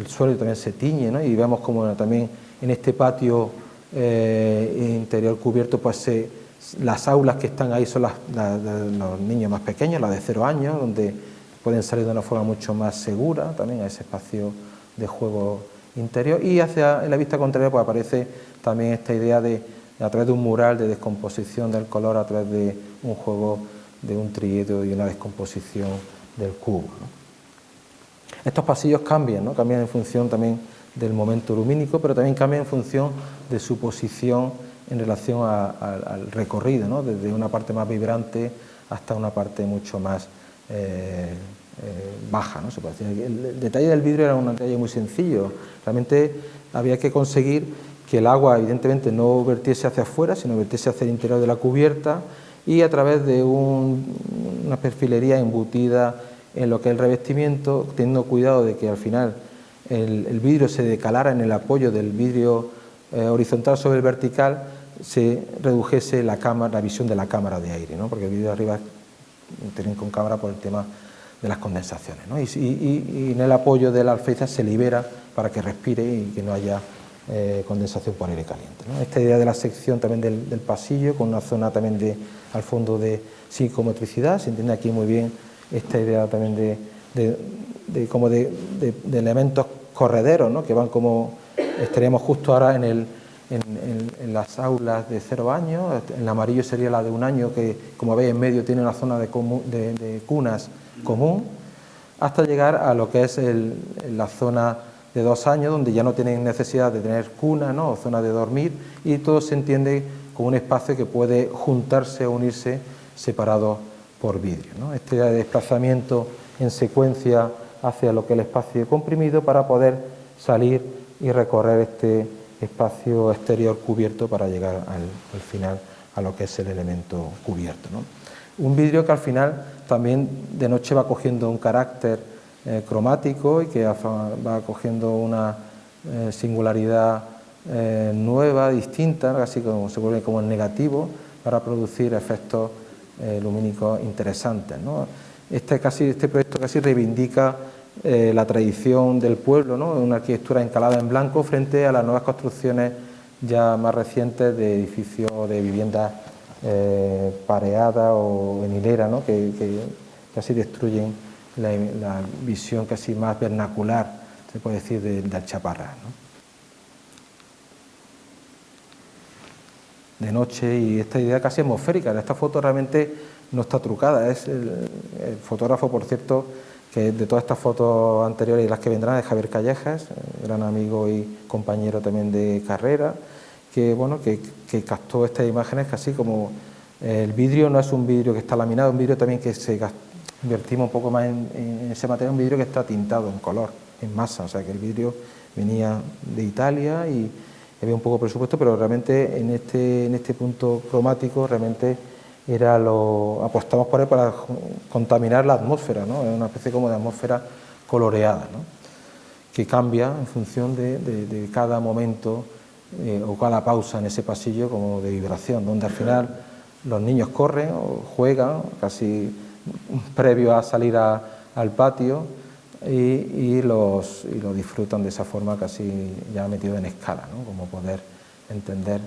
B: suelo también se tiñe, ¿no? Y vemos como también en este patio interior cubierto, pues las aulas que están ahí son los niños más pequeños, las de 0 años, donde pueden salir de una forma mucho más segura también a ese espacio de juego interior, y en la vista contraria pues aparece también esta idea a través de un mural de descomposición del color, a través de un juego de un triedo y una descomposición del cubo, ¿no? Estos pasillos cambian, ¿no? Cambian en función también del momento lumínico, pero también cambian en función de su posición en relación al recorrido, ¿no? Desde una parte más vibrante hasta una parte mucho más baja, ¿no? Se puede decir. El detalle del vidrio era un detalle muy sencillo, realmente había que conseguir que el agua evidentemente no vertiese hacia afuera, sino vertiese hacia el interior de la cubierta, y a través de una perfilería embutida en lo que es el revestimiento, teniendo cuidado de que al final el vidrio se decalara en el apoyo del vidrio horizontal sobre el vertical, se redujese la visión de la cámara de aire, ¿no? Porque el vidrio de arriba tienen con cámara por el tema de las condensaciones, ¿no? Y en el apoyo de la alféizar se libera para que respire y que no haya condensación por aire caliente, ¿no? Esta idea de la sección también del pasillo, con una zona también al fondo de psicomotricidad, se entiende aquí muy bien esta idea también de elementos correderos, ¿no? Que van como, estaríamos justo ahora en las aulas de 0 años, el amarillo sería la de 1 año, que como veis en medio tiene una zona de cunas común, hasta llegar a lo que es la zona de 2 años, donde ya no tienen necesidad de tener cuna, ¿no? O zona de dormir, y todo se entiende como un espacio que puede juntarse o unirse separados por vidrio, ¿no? Esta idea de desplazamiento en secuencia hacia lo que es el espacio comprimido para poder salir y recorrer este espacio exterior cubierto para llegar al final a lo que es el elemento cubierto, ¿no? Un vidrio que al final también de noche va cogiendo un carácter cromático y que va cogiendo una singularidad nueva, distinta, casi como se vuelve como en negativo, para producir efectos lumínicos interesantes, ¿no? Este proyecto casi reivindica la tradición del pueblo, ¿no? Una arquitectura encalada en blanco frente a las nuevas construcciones ya más recientes de edificios de viviendas pareadas o en hilera, ¿no? que casi destruyen la visión casi más vernacular, se puede decir, del Chaparrás, ¿no? De noche, y esta idea casi atmosférica. Esta foto realmente no está trucada, es el fotógrafo, por cierto, que de todas estas fotos anteriores y las que vendrán, es Javier Callejas, gran amigo y compañero también de carrera, que bueno, que captó estas imágenes casi como El vidrio no es un vidrio que está laminado, es un vidrio también que invertimos un poco más en ese material, un vidrio que está tintado en color, en masa, o sea que el vidrio venía de Italia y había un poco de presupuesto, pero realmente en este punto cromático realmente apostamos por él para contaminar la atmósfera, ¿no? Es una especie como de atmósfera coloreada, ¿no? Que cambia en función de cada momento o cada pausa en ese pasillo como de vibración, donde al final los niños corren o juegan casi previo a salir al patio y lo disfrutan de esa forma casi ya metido en escala, ¿no? Como poder entender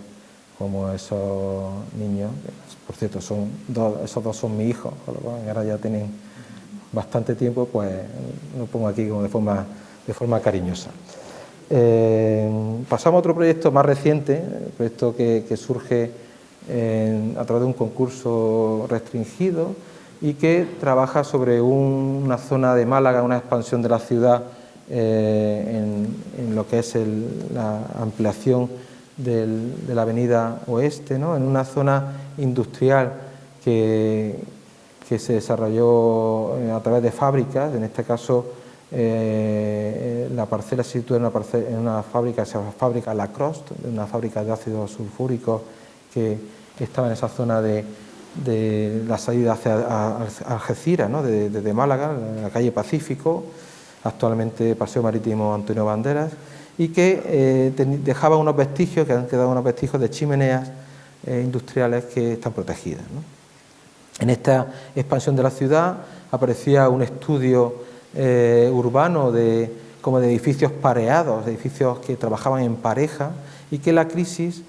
B: cómo esos niños, por cierto, esos dos son mis hijos, con lo cual ahora ya tienen bastante tiempo, pues lo pongo aquí como de forma cariñosa. Pasamos a otro proyecto más reciente, el proyecto que surge a través de un concurso restringido y que trabaja sobre una zona de Málaga, una expansión de la ciudad en lo que es la ampliación de la avenida oeste, ¿no? En una zona industrial que se desarrolló a través de fábricas, en este caso la parcela se sitúa en una fábrica, se llama fábrica Lacroste, una fábrica de ácidos sulfúricos que estaba en esa zona de la salida hacia Algeciras, ¿no? Desde Málaga, en la calle Pacífico, actualmente Paseo Marítimo Antonio Banderas, y que dejaba unos vestigios, que han quedado unos vestigios de chimeneas industriales que están protegidas, ¿no? En esta expansión de la ciudad aparecía un estudio urbano como de edificios pareados, de edificios que trabajaban en pareja, y que la crisis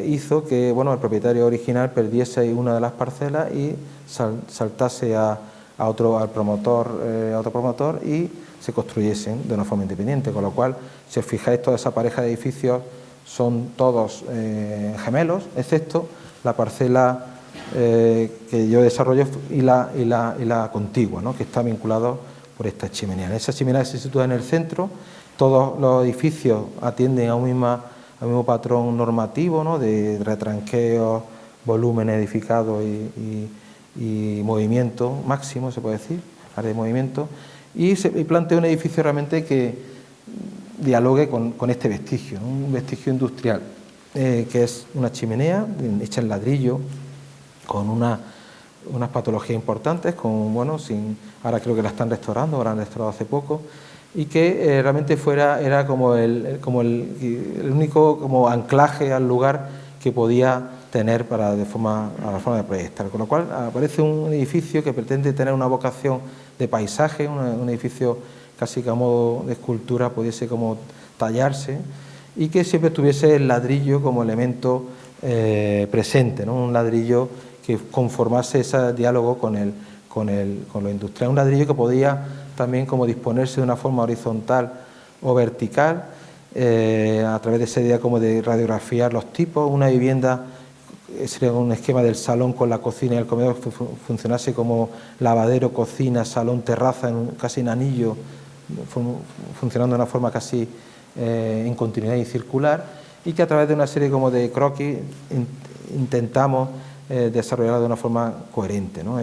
B: hizo que el propietario original perdiese una de las parcelas y saltase a otro promotor y se construyesen de una forma independiente, con lo cual, si os fijáis, toda esa pareja de edificios son todos gemelos, excepto la parcela que yo desarrollo y la contigua, ¿no? Que está vinculado por esta chimenea. Esa chimenea se sitúa en el centro, todos los edificios atienden a un mismo patrón normativo, ¿no? De retranqueos, volumen edificado y movimiento máximo, se puede decir, área de movimiento, y plantea un edificio realmente que dialogue con este vestigio, ¿no? Un vestigio industrial, que es una chimenea hecha en ladrillo, con unas patologías importantes, ahora creo que la están restaurando, ahora han restaurado hace poco, y que realmente era como el único como anclaje al lugar que podía tener a la forma de proyectar. Con lo cual aparece un edificio que pretende tener una vocación de paisaje, un edificio casi que a modo de escultura pudiese como tallarse y que siempre tuviese el ladrillo como elemento presente, ¿no? Un ladrillo que conformase ese diálogo con lo industrial, un ladrillo que podía también como disponerse de una forma horizontal o vertical, a través de esa idea como de radiografiar los tipos. Una vivienda sería un esquema del salón con la cocina y el comedor que funcionase como lavadero, cocina, salón, terraza, casi en anillo, funcionando de una forma casi en continuidad y circular, y que a través de una serie como de croquis intentamos desarrollarla de una forma coherente, ¿no?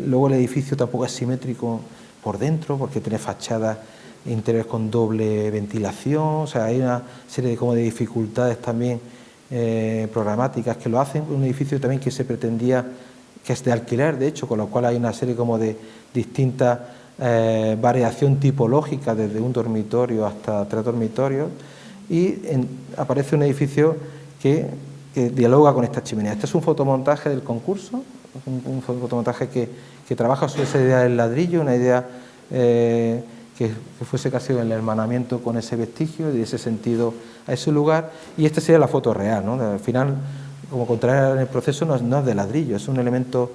B: Luego el edificio tampoco es simétrico por dentro, porque tiene fachadas interiores con doble ventilación, o sea, hay una serie de dificultades también programáticas que lo hacen. Un edificio también que se pretendía, que es de alquiler, de hecho, con lo cual hay una serie como de distintas variación tipológica, desde un dormitorio hasta 3 dormitorios, y aparece un edificio que dialoga con esta chimenea. Este es un fotomontaje del concurso, un fotomontaje que trabaja sobre esa idea del ladrillo, una idea que fuese casi el hermanamiento con ese vestigio y de ese sentido a ese lugar, y esta sería la foto real, ¿no? Al final, como contrario en el proceso, no es de ladrillo, es un elemento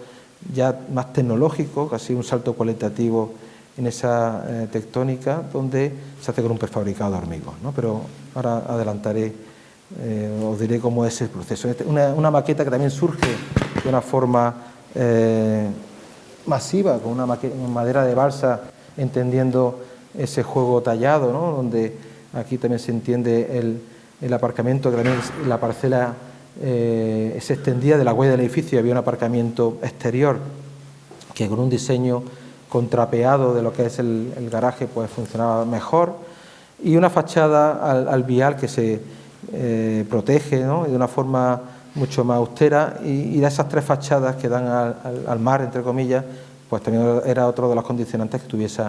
B: ya más tecnológico, casi un salto cualitativo en esa tectónica, donde se hace con un prefabricado de hormigón, ¿no? Pero ahora adelantaré, os diré cómo es el proceso. Una maqueta que también surge de una forma masiva, con una madera de balsa, entendiendo ese juego tallado, ¿no? Donde aquí también se entiende el aparcamiento, que también es la parcela se extendía de la huella del edificio, había un aparcamiento exterior que con un diseño contrapeado de lo que es el garaje pues funcionaba mejor, y una fachada al vial que se protege, ¿no?, de una forma mucho más austera, y de esas tres fachadas que dan al mar, entre comillas, pues también era otro de los condicionantes que tuviese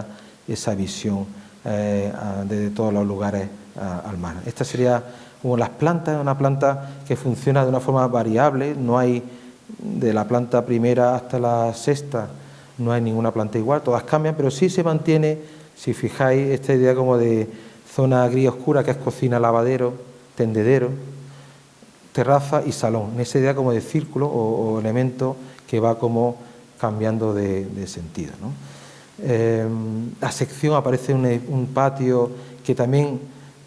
B: esa visión de todos los lugares al mar. Esta sería como las plantas, una planta que funciona de una forma variable, no hay de la planta primera hasta la sexta, no hay ninguna planta igual, todas cambian, pero sí se mantiene, si fijáis, esta idea como de zona gris oscura, que es cocina, lavadero, tendedero, terraza y salón, en esa idea como de círculo o elemento que va como cambiando de sentido, ¿no? La sección aparece un patio que también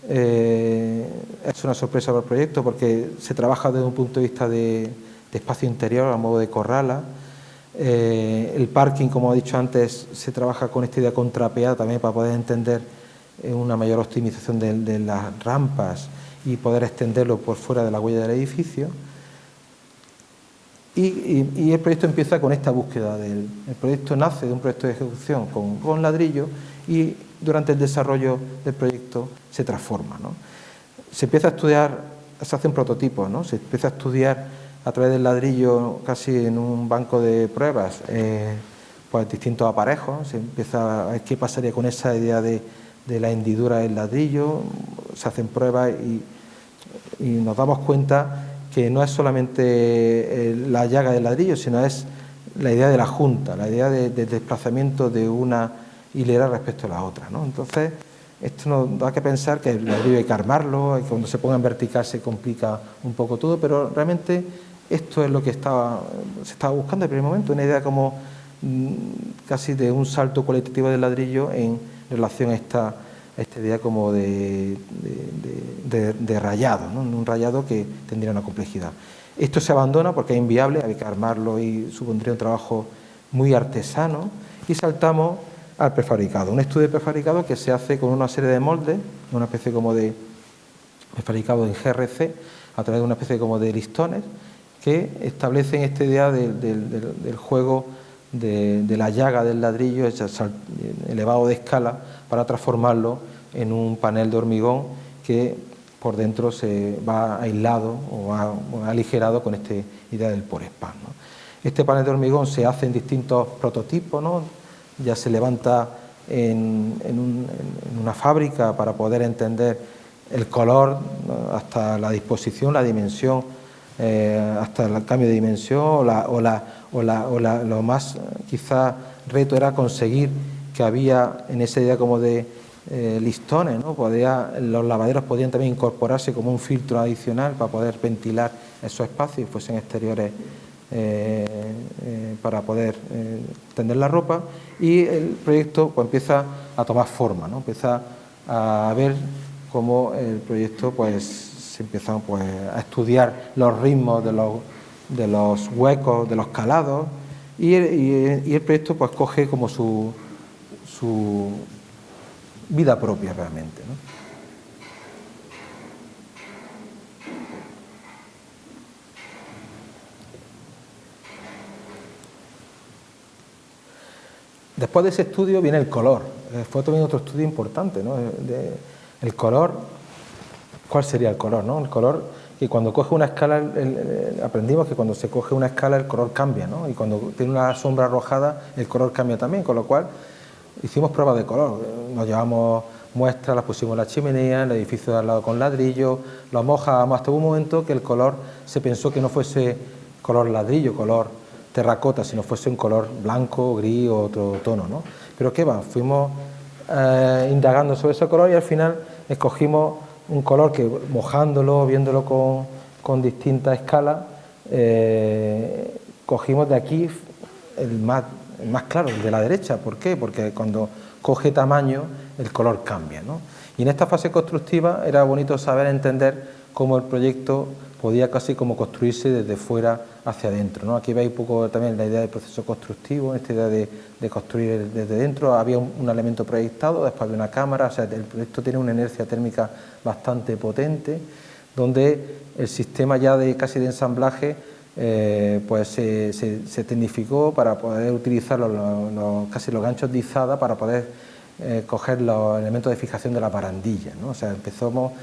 B: es una sorpresa para el proyecto, porque se trabaja desde un punto de vista de espacio interior a modo de corrala. El parking, como he dicho antes, se trabaja con esta idea contrapeada también para poder entender una mayor optimización de las rampas y poder extenderlo por fuera de la huella del edificio. Y el proyecto empieza con esta búsqueda. El proyecto nace de un proyecto de ejecución con ladrillo, y durante el desarrollo del proyecto se transforma, ¿no? Se empieza a estudiar, se hacen prototipos, ¿no? Se empieza a estudiar a través del ladrillo, casi en un banco de pruebas, pues distintos aparejos. Se empieza a ver qué pasaría con esa idea de la hendidura del ladrillo, se hacen pruebas y nos damos cuenta que no es solamente la llaga del ladrillo, sino es la idea de la junta, la idea de desplazamiento de una hilera respecto a la otra, ¿no? Entonces, esto nos da que pensar que el ladrillo hay que armarlo, y cuando se ponga en vertical se complica un poco todo, pero realmente esto es lo que se estaba buscando en el primer momento, una idea como casi de un salto cualitativo del ladrillo en relación a esta idea como de rayado, ¿no? Un rayado que tendría una complejidad. Esto se abandona porque es inviable, hay que armarlo y supondría un trabajo muy artesano, y saltamos al prefabricado, un estudio de prefabricado que se hace con una serie de moldes, una especie como de prefabricado en GRC, a través de una especie como de listones, que establecen esta idea del juego de la llaga del ladrillo elevado de escala para transformarlo en un panel de hormigón que por dentro se va aislado o aligerado con esta idea del Porespan, ¿no? Este panel de hormigón se hace en distintos prototipos, ¿no? Ya se levanta en una fábrica para poder entender el color, ¿no?, hasta la disposición, la dimensión, hasta el cambio de dimensión, lo más quizá reto era conseguir que había en esa idea como de listones, ¿no? Los lavaderos podían también incorporarse como un filtro adicional para poder ventilar esos espacios, fuesen exteriores, para poder tender la ropa, y el proyecto pues empieza a tomar forma, ¿no? Empieza a ver cómo el proyecto pues se empieza pues a estudiar los ritmos de los huecos, de los calados, y el proyecto pues coge como su vida propia realmente, ¿no? Después de ese estudio viene el color. Fue también otro estudio importante, ¿no? El color, ¿cuál sería el color, no? El color, que cuando coge una escala, aprendimos que cuando se coge una escala el color cambia, ¿no? Y cuando tiene una sombra arrojada el color cambia también, con lo cual hicimos pruebas de color. Nos llevamos muestras, las pusimos en la chimenea, en el edificio de al lado con ladrillo, los mojábamos hasta un momento que el color se pensó que no fuese color ladrillo, color terracota, sino fuese un color blanco, gris o otro tono, ¿no? Pero qué va, fuimos indagando sobre ese color y al final escogimos un color que, mojándolo, viéndolo con distintas escalas, cogimos de aquí el más claro, el de la derecha. ¿Por qué? Porque cuando coge tamaño el color cambia, ¿no? Y en esta fase constructiva era bonito saber entender cómo el proyecto podía casi como construirse desde fuera hacia adentro, ¿no? Aquí veis un poco también la idea del proceso constructivo, esta idea de construir desde dentro. Había un elemento proyectado, después había una cámara, o sea, el proyecto tiene una inercia térmica bastante potente donde el sistema ya casi de ensamblaje pues se tecnificó para poder utilizar casi los ganchos de izada para poder coger los elementos de fijación de la barandilla, ¿no? O sea, empezamos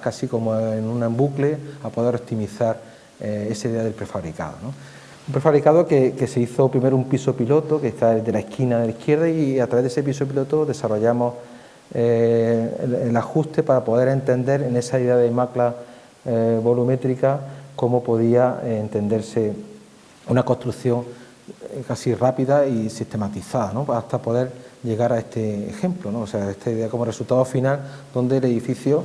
B: casi como en un bucle a poder optimizar esa idea del prefabricado, ¿no? Un prefabricado que se hizo primero un piso piloto, que está de la esquina de la izquierda, y a través de ese piso piloto desarrollamos el ajuste para poder entender en esa idea de macla volumétrica cómo podía entenderse una construcción casi rápida y sistematizada, ¿no? Hasta poder llegar a este ejemplo, ¿no? O sea, esta idea como resultado final donde el edificio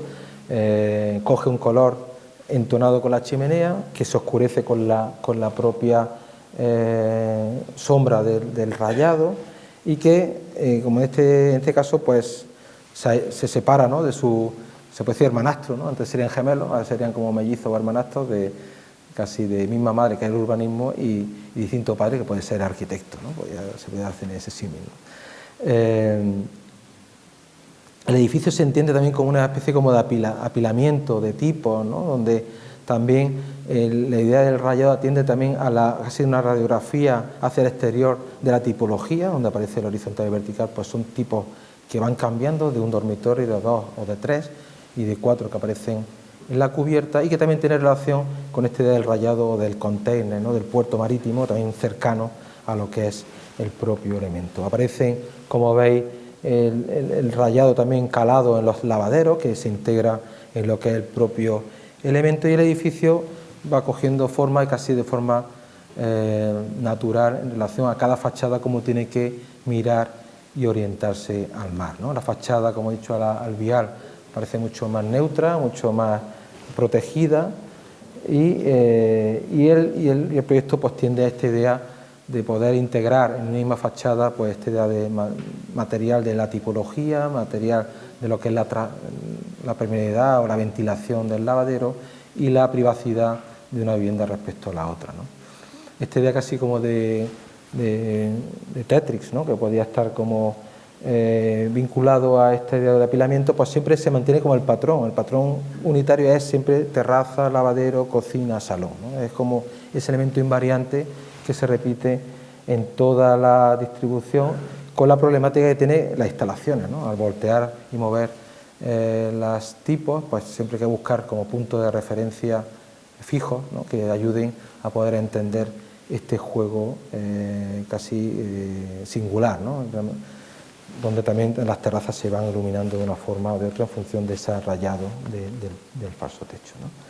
B: coge un color entonado con la chimenea, que se oscurece con la propia sombra del rayado, y que, como en este caso, pues se separa, ¿no? de su, se puede decir, hermanastro, ¿no? Antes serían gemelos, ahora serían como mellizos o hermanastros casi de misma madre, que es el urbanismo, y distinto padre, que puede ser arquitecto, ¿no? Pues ya se puede hacer ese símil, ¿no? El edificio se entiende también como una especie como de apilamiento de tipos, ¿no? Donde también la idea del rayado atiende también a casi una radiografía hacia el exterior de la tipología, donde aparece el horizontal y vertical, pues son tipos que van cambiando de un dormitorio, de 2 o de 3 y de 4 que aparecen en la cubierta, y que también tiene relación con esta idea del rayado o del container, ¿no? Del puerto marítimo, también cercano a lo que es el propio elemento. Aparecen, como veis, el rayado también calado en los lavaderos, que se integra en lo que es el propio elemento, y el edificio va cogiendo forma, y casi de forma natural, en relación a cada fachada, como tiene que mirar y orientarse al mar, ¿no? La fachada, como he dicho, al vial parece mucho más neutra, mucho más protegida, y el proyecto pues tiende a esta idea de poder integrar en una misma fachada pues esta idea de material de la tipología, material de lo que es la permeabilidad o la ventilación del lavadero, y la privacidad de una vivienda respecto a la otra, ¿no? Esta idea casi como de Tetris, ¿no? Que podía estar como vinculado a esta idea de apilamiento, pues siempre se mantiene como el patrón unitario es siempre terraza, lavadero, cocina, salón, ¿no? Es como ese elemento invariante que se repite en toda la distribución, con la problemática que tiene las instalaciones, ¿no? Al voltear y mover los tipos, pues siempre hay que buscar como puntos de referencia fijos, ¿no? Que ayuden a poder entender este juego casi singular, ¿no? Donde también las terrazas se van iluminando de una forma o de otra en función de ese rayado del falso techo, ¿no?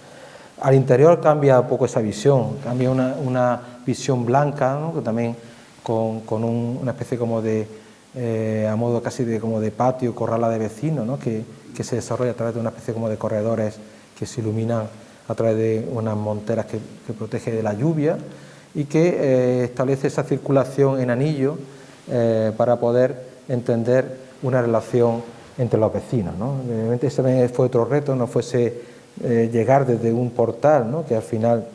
B: Al interior cambia un poco esa visión, cambia una visión blanca, ¿no? Que también con una especie como a modo casi como de patio, corrala de vecinos, ¿no? Que se desarrolla a través de una especie como de corredores que se iluminan a través de unas monteras que protege de la lluvia, y que establece esa circulación en anillo para poder entender una relación entre los vecinos, ¿no? Obviamente ese también fue otro reto, no fuese llegar desde un portal, ¿no? Que al final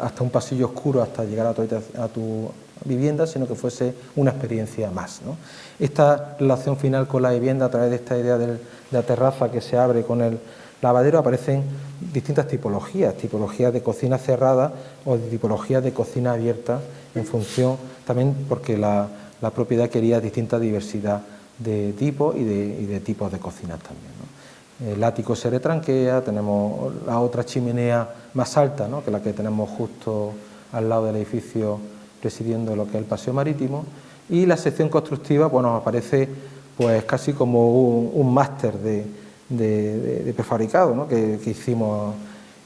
B: hasta un pasillo oscuro hasta llegar a tu vivienda, sino que fuese una experiencia más, ¿no? Esta relación final con la vivienda a través de esta idea de la terraza que se abre con el lavadero, aparecen distintas tipologías de cocina cerrada o de tipologías de cocina abierta, en función también porque la propiedad quería distinta diversidad de tipos y de tipos de cocinas también, ¿no? El ático se retranquea, tenemos la otra chimenea más alta, ¿no? Que la que tenemos justo al lado del edificio presidiendo lo que es el paseo marítimo, y la sección constructiva pues nos aparece pues casi como un máster de prefabricado, ¿no? que hicimos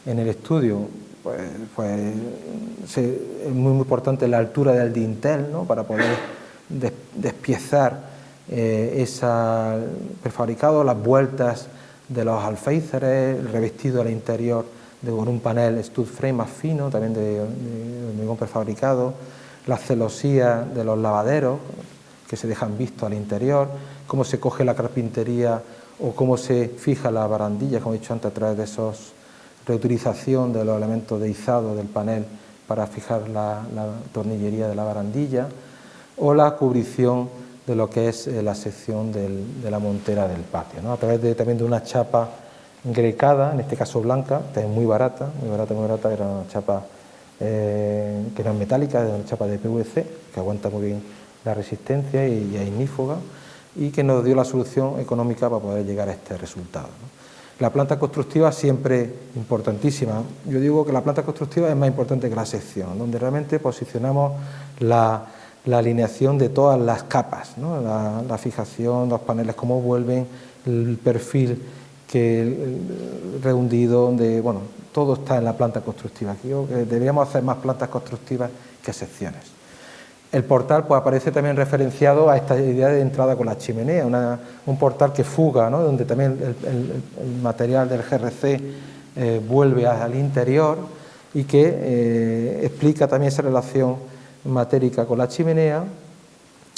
B: en el estudio. Pues es muy importante la altura del dintel, ¿no? Para poder despiezar ese prefabricado, las vueltas de los alféizares, el revestido al interior con un panel stud frame más fino, también de hormigón prefabricado, las celosías de los lavaderos que se dejan vistos al interior, cómo se coge la carpintería o cómo se fija la barandilla, como he dicho antes, a través de esos reutilización de los elementos de izado del panel para fijar la tornillería de la barandilla, o la cubrición de lo que es la sección de la montera del patio, ¿no? A través también de una chapa grecada, en este caso blanca, que es muy barata, era una chapa que no es metálica, es una chapa de PVC, que aguanta muy bien la resistencia y es ignífuga, y que nos dio la solución económica para poder llegar a este resultado, ¿no? La planta constructiva siempre importantísima. Yo digo que la planta constructiva es más importante que la sección, donde realmente posicionamos la alineación de todas las capas, ¿no? La fijación, los paneles, cómo vuelven, el perfil rehundido, donde, bueno, todo está en la planta constructiva. Aquí creo que deberíamos hacer más plantas constructivas que secciones. El portal pues aparece también referenciado a esta idea de entrada con la chimenea, un portal que fuga, ¿no? Donde también el material del GRC vuelve al interior y que explica también esa relación matérica con la chimenea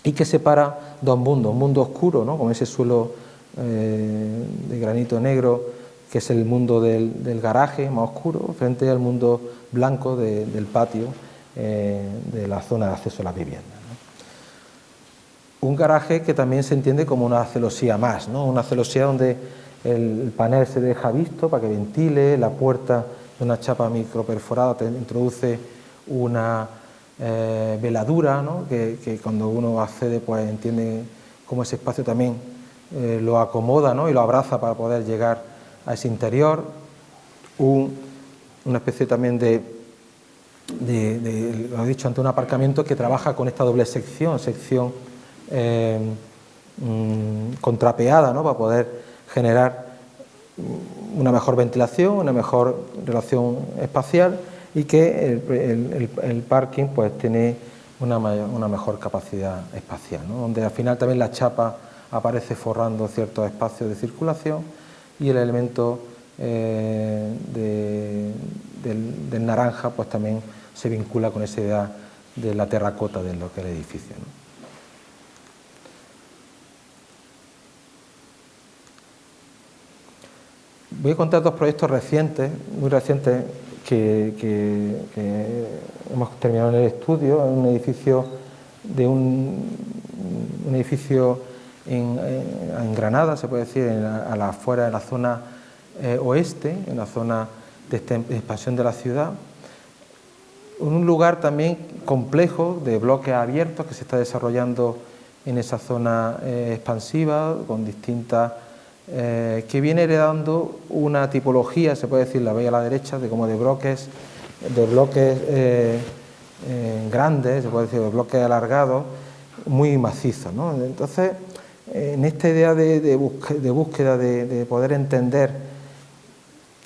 B: y que separa dos mundos, un mundo oscuro, ¿no? Con ese suelo de granito negro, que es el mundo del garaje más oscuro, frente al mundo blanco del patio, de la zona de acceso a las viviendas, ¿no? Un garaje que también se entiende como una celosía más, ¿no? Una celosía donde el panel se deja visto para que ventile, la puerta de una chapa microperforada te introduce una veladura, ¿no? que cuando uno accede pues entiende cómo ese espacio también lo acomoda, ¿no? Y lo abraza para poder llegar a ese interior. Una especie también lo he dicho antes, un aparcamiento que trabaja con esta doble sección contrapeada, ¿no? Para poder generar una mejor ventilación, una mejor relación espacial y que el parking pues tiene una mejor capacidad espacial, ¿no? Donde al final también la chapa aparece forrando ciertos espacios de circulación y el elemento del naranja pues también se vincula con esa idea de la terracota de lo que es el edificio, ¿no? Voy a contar dos proyectos recientes, muy recientes, que hemos terminado en el estudio. Un edificio en Granada, se puede decir, a la afuera de la zona oeste, en la zona de expansión de la ciudad. Un lugar también complejo de bloques abiertos que se está desarrollando en esa zona expansiva, con distintas, que viene heredando una tipología, se puede decir, la veis a la derecha, de bloques grandes, se puede decir, de bloques alargados, muy macizos, ¿no? Entonces, en esta idea de búsqueda de poder entender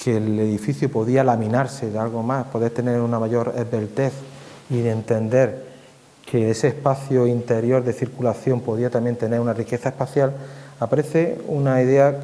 B: que el edificio podía laminarse de algo más, poder tener una mayor esbeltez y de entender que ese espacio interior de circulación podía también tener una riqueza espacial, aparece una idea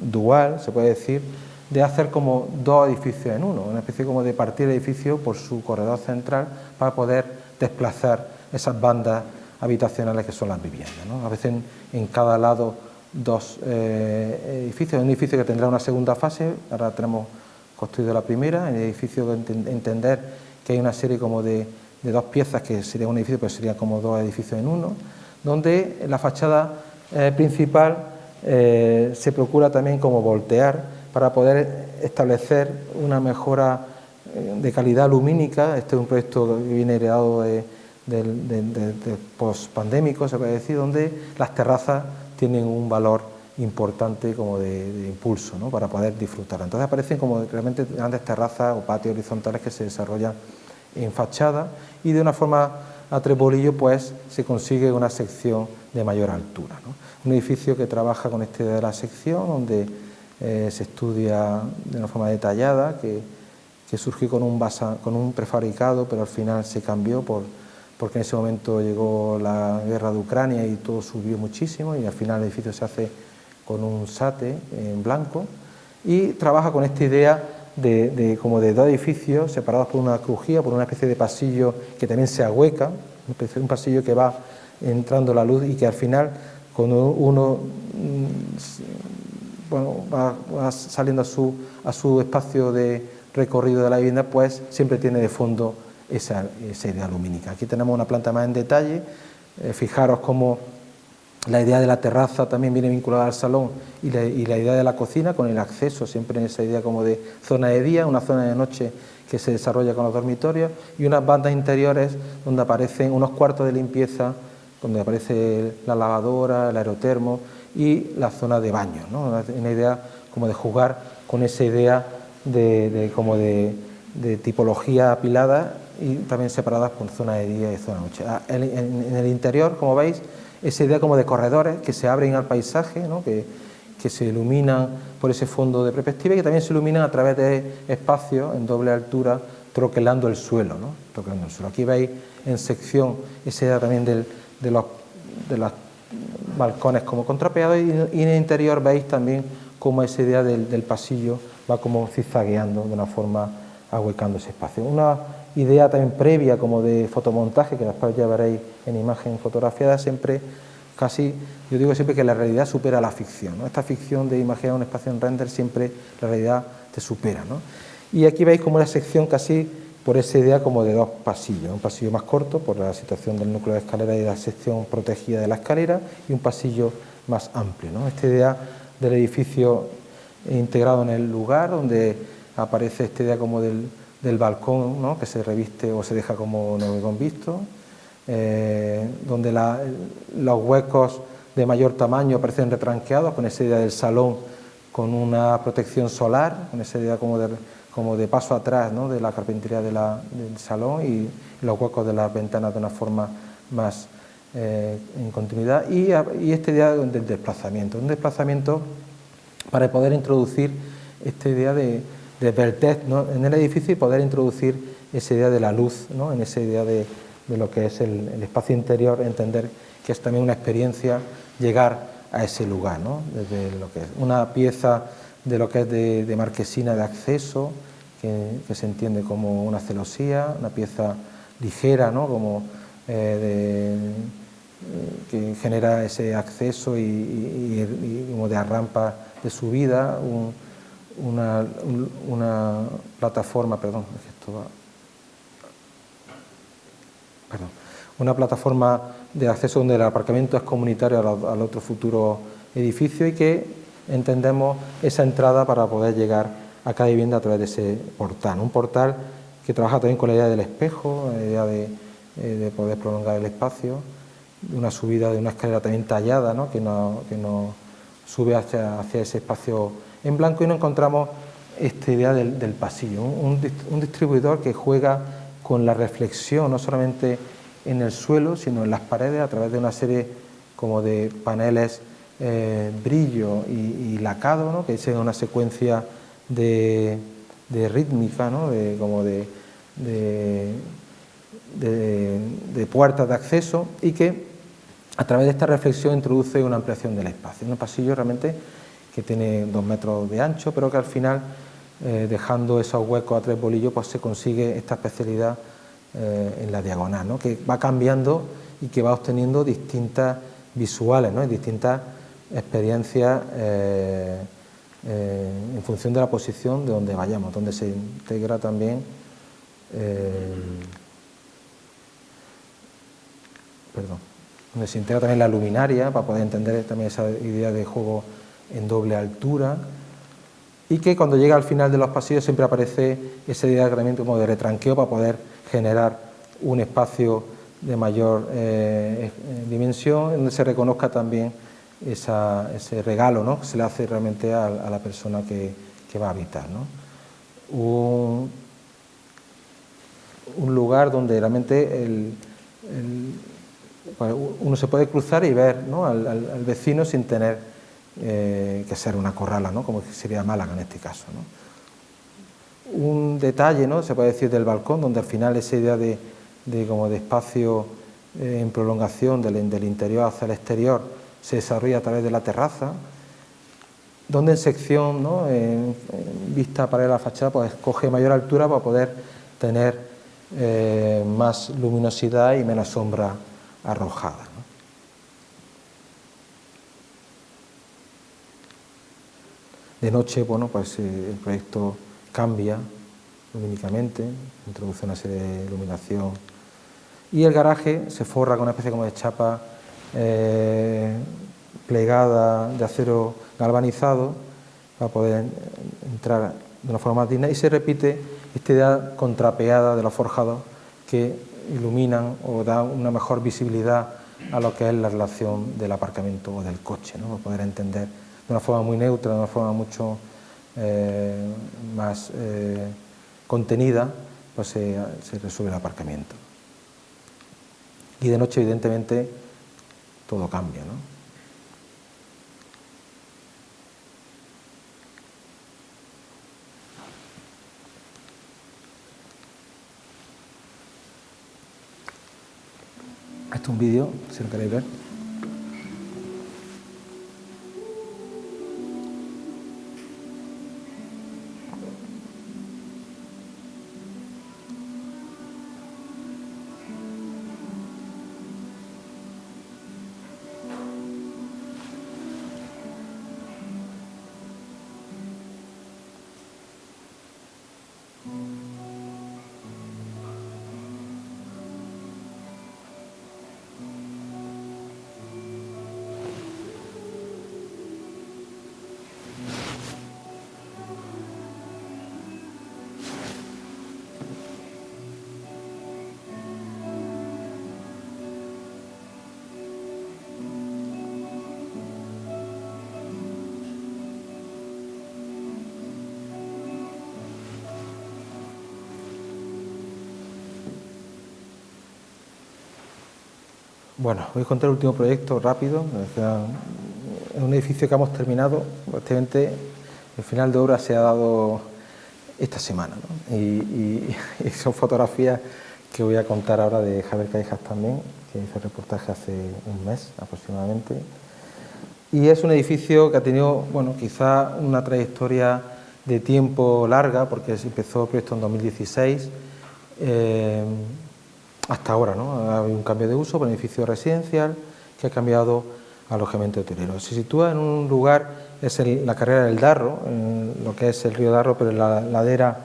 B: dual, se puede decir, de hacer como dos edificios en uno, una especie como de partir el edificio por su corredor central para poder desplazar esas bandas habitacionales que son las viviendas, ¿no? A veces en cada lado dos edificios, un edificio que tendrá una segunda fase, ahora tenemos construido la primera, en el edificio entender que hay una serie como de dos piezas que sería un edificio, pero serían como dos edificios en uno, donde la fachada principal se procura también como voltear para poder establecer una mejora de calidad lumínica. Este es un proyecto que viene heredado de post-pandémico, se puede decir, donde las terrazas tienen un valor importante como de impulso, ¿no? Para poder disfrutar. Entonces aparecen como realmente grandes terrazas o patios horizontales que se desarrollan en fachada y de una forma a trebolillo pues se consigue una sección de mayor altura, ¿no? Un edificio que trabaja con esta idea de la sección, donde se estudia de una forma detallada, que surgió con un prefabricado, pero al final se cambió porque en ese momento llegó la guerra de Ucrania y todo subió muchísimo y al final el edificio se hace con un SATE en blanco y trabaja con esta idea como de dos edificios separados por una crujía, por una especie de pasillo que también se ahueca, un pasillo que va entrando la luz y que al final cuando uno va saliendo a su espacio de recorrido de la vivienda, pues siempre tiene de fondo esa idea lumínica. Aquí tenemos una planta más en detalle, fijaros cómo La idea de la terraza también viene vinculada al salón y la idea de la cocina con el acceso, siempre en esa idea como de zona de día, una zona de noche que se desarrolla con los dormitorios y unas bandas interiores donde aparecen unos cuartos de limpieza, donde aparece la lavadora, el aerotermo y la zona de baño, ¿no? Una idea como de jugar con esa idea de tipología apilada y también separadas por zona de día y zona de noche. En el interior, como veis, esa idea como de corredores que se abren al paisaje, ¿no? que se iluminan por ese fondo de perspectiva y que también se iluminan a través de espacios en doble altura, troquelando el suelo, ¿no? Troquelando el suelo. Aquí veis en sección esa idea también de los balcones como contrapeados y en el interior veis también cómo esa idea del pasillo va como zigzagueando de una forma ahuecando ese espacio. Una idea también previa como de fotomontaje que después ya veréis en imagen fotografiada, siempre casi, yo digo siempre que la realidad supera la ficción, ¿no? Esta ficción de imaginar un espacio en render siempre la realidad te supera, ¿no? Y aquí veis como una sección casi por esa idea como de dos pasillos, un pasillo más corto por la situación del núcleo de escalera y la sección protegida de la escalera y un pasillo más amplio, ¿no? Esta idea del edificio integrado en el lugar donde aparece esta idea como del balcón, ¿no? Que se reviste o se deja como novegón visto, donde los huecos de mayor tamaño aparecen retranqueados con esa idea del salón con una protección solar, con esa idea como de paso atrás, ¿no? De la carpintería del salón y los huecos de las ventanas de una forma más en continuidad y esta idea del desplazamiento, un desplazamiento para poder introducir esta idea de vertez, ¿no? En el edificio y poder introducir esa idea de la luz, ¿no? En esa idea de lo que es el espacio interior, entender que es también una experiencia llegar a ese lugar, ¿no? Desde lo que es una pieza de lo que es de marquesina de acceso, que se entiende como una celosía, una pieza ligera, ¿no? Como que genera ese acceso y como de rampa de subida, una plataforma, una plataforma de acceso donde el aparcamiento es comunitario al otro futuro edificio y que entendemos esa entrada para poder llegar a cada vivienda a través de ese portal. Un portal que trabaja también con la idea del espejo, la idea de poder prolongar el espacio, una subida de una escalera también tallada, ¿no? que nos sube hacia ese espacio en blanco y nos encontramos esta idea del pasillo, un distribuidor que juega con la reflexión, no solamente en el suelo, sino en las paredes, a través de una serie como de paneles brillo y lacado, ¿no? Que es una secuencia de rítmica, ¿no? de puertas de acceso y que a través de esta reflexión introduce una ampliación del espacio, un pasillo realmente que tiene 2 metros de ancho, pero que al final, dejando esos huecos a 3 bolillos, pues se consigue esta especialidad en la diagonal, ¿no? Que va cambiando y que va obteniendo distintas visuales, ¿no? Y distintas experiencias en función de la posición de donde vayamos, donde se integra también donde se integra también la luminaria para poder entender también esa idea de juego en doble altura y que cuando llega al final de los pasillos siempre aparece esa idea de como de retranqueo para poder generar un espacio de mayor dimensión donde se reconozca también ese regalo, ¿no? Que se le hace realmente a la persona que va a habitar, ¿no? Un lugar donde realmente uno se puede cruzar y ver, ¿no? al vecino sin tener que ser una corrala, ¿no? Como sería Málaga en este caso, ¿no? Un detalle, ¿no? Se puede decir del balcón, donde al final esa idea de espacio en prolongación del interior hacia el exterior se desarrolla a través de la terraza, donde en sección, ¿no? En vista paralela a la fachada, pues coge mayor altura para poder tener más luminosidad y menos sombra arrojada, ¿no? De noche, bueno, pues el proyecto cambia lumínicamente, introduce una serie de iluminación y el garaje se forra con una especie como de chapa plegada de acero galvanizado para poder entrar de una forma más digna, y se repite esta idea contrapeada de los forjados que iluminan o dan una mejor visibilidad a lo que es la relación del aparcamiento o del coche, ¿no? Para poder entender de una forma muy neutra, de una forma mucho más contenida, pues se resuelve el aparcamiento. Y de noche, evidentemente, todo cambia, ¿no? Este es un vídeo, si lo queréis ver. Bueno, voy a contar el último proyecto rápido. Es un edificio que hemos terminado. Prácticamente el final de obra se ha dado esta semana, ¿no? Y son fotografías que voy a contar ahora de Javier Callejas también, que hizo el reportaje hace un mes aproximadamente. Y es un edificio que ha tenido, bueno, quizá una trayectoria de tiempo larga, porque se empezó el proyecto en 2016. Hasta ahora, ¿no? Ha habido un cambio de uso por un edificio residencial que ha cambiado a alojamiento hotelero. Se sitúa en un lugar, es la carrera del Darro, en lo que es el río Darro, pero en la ladera,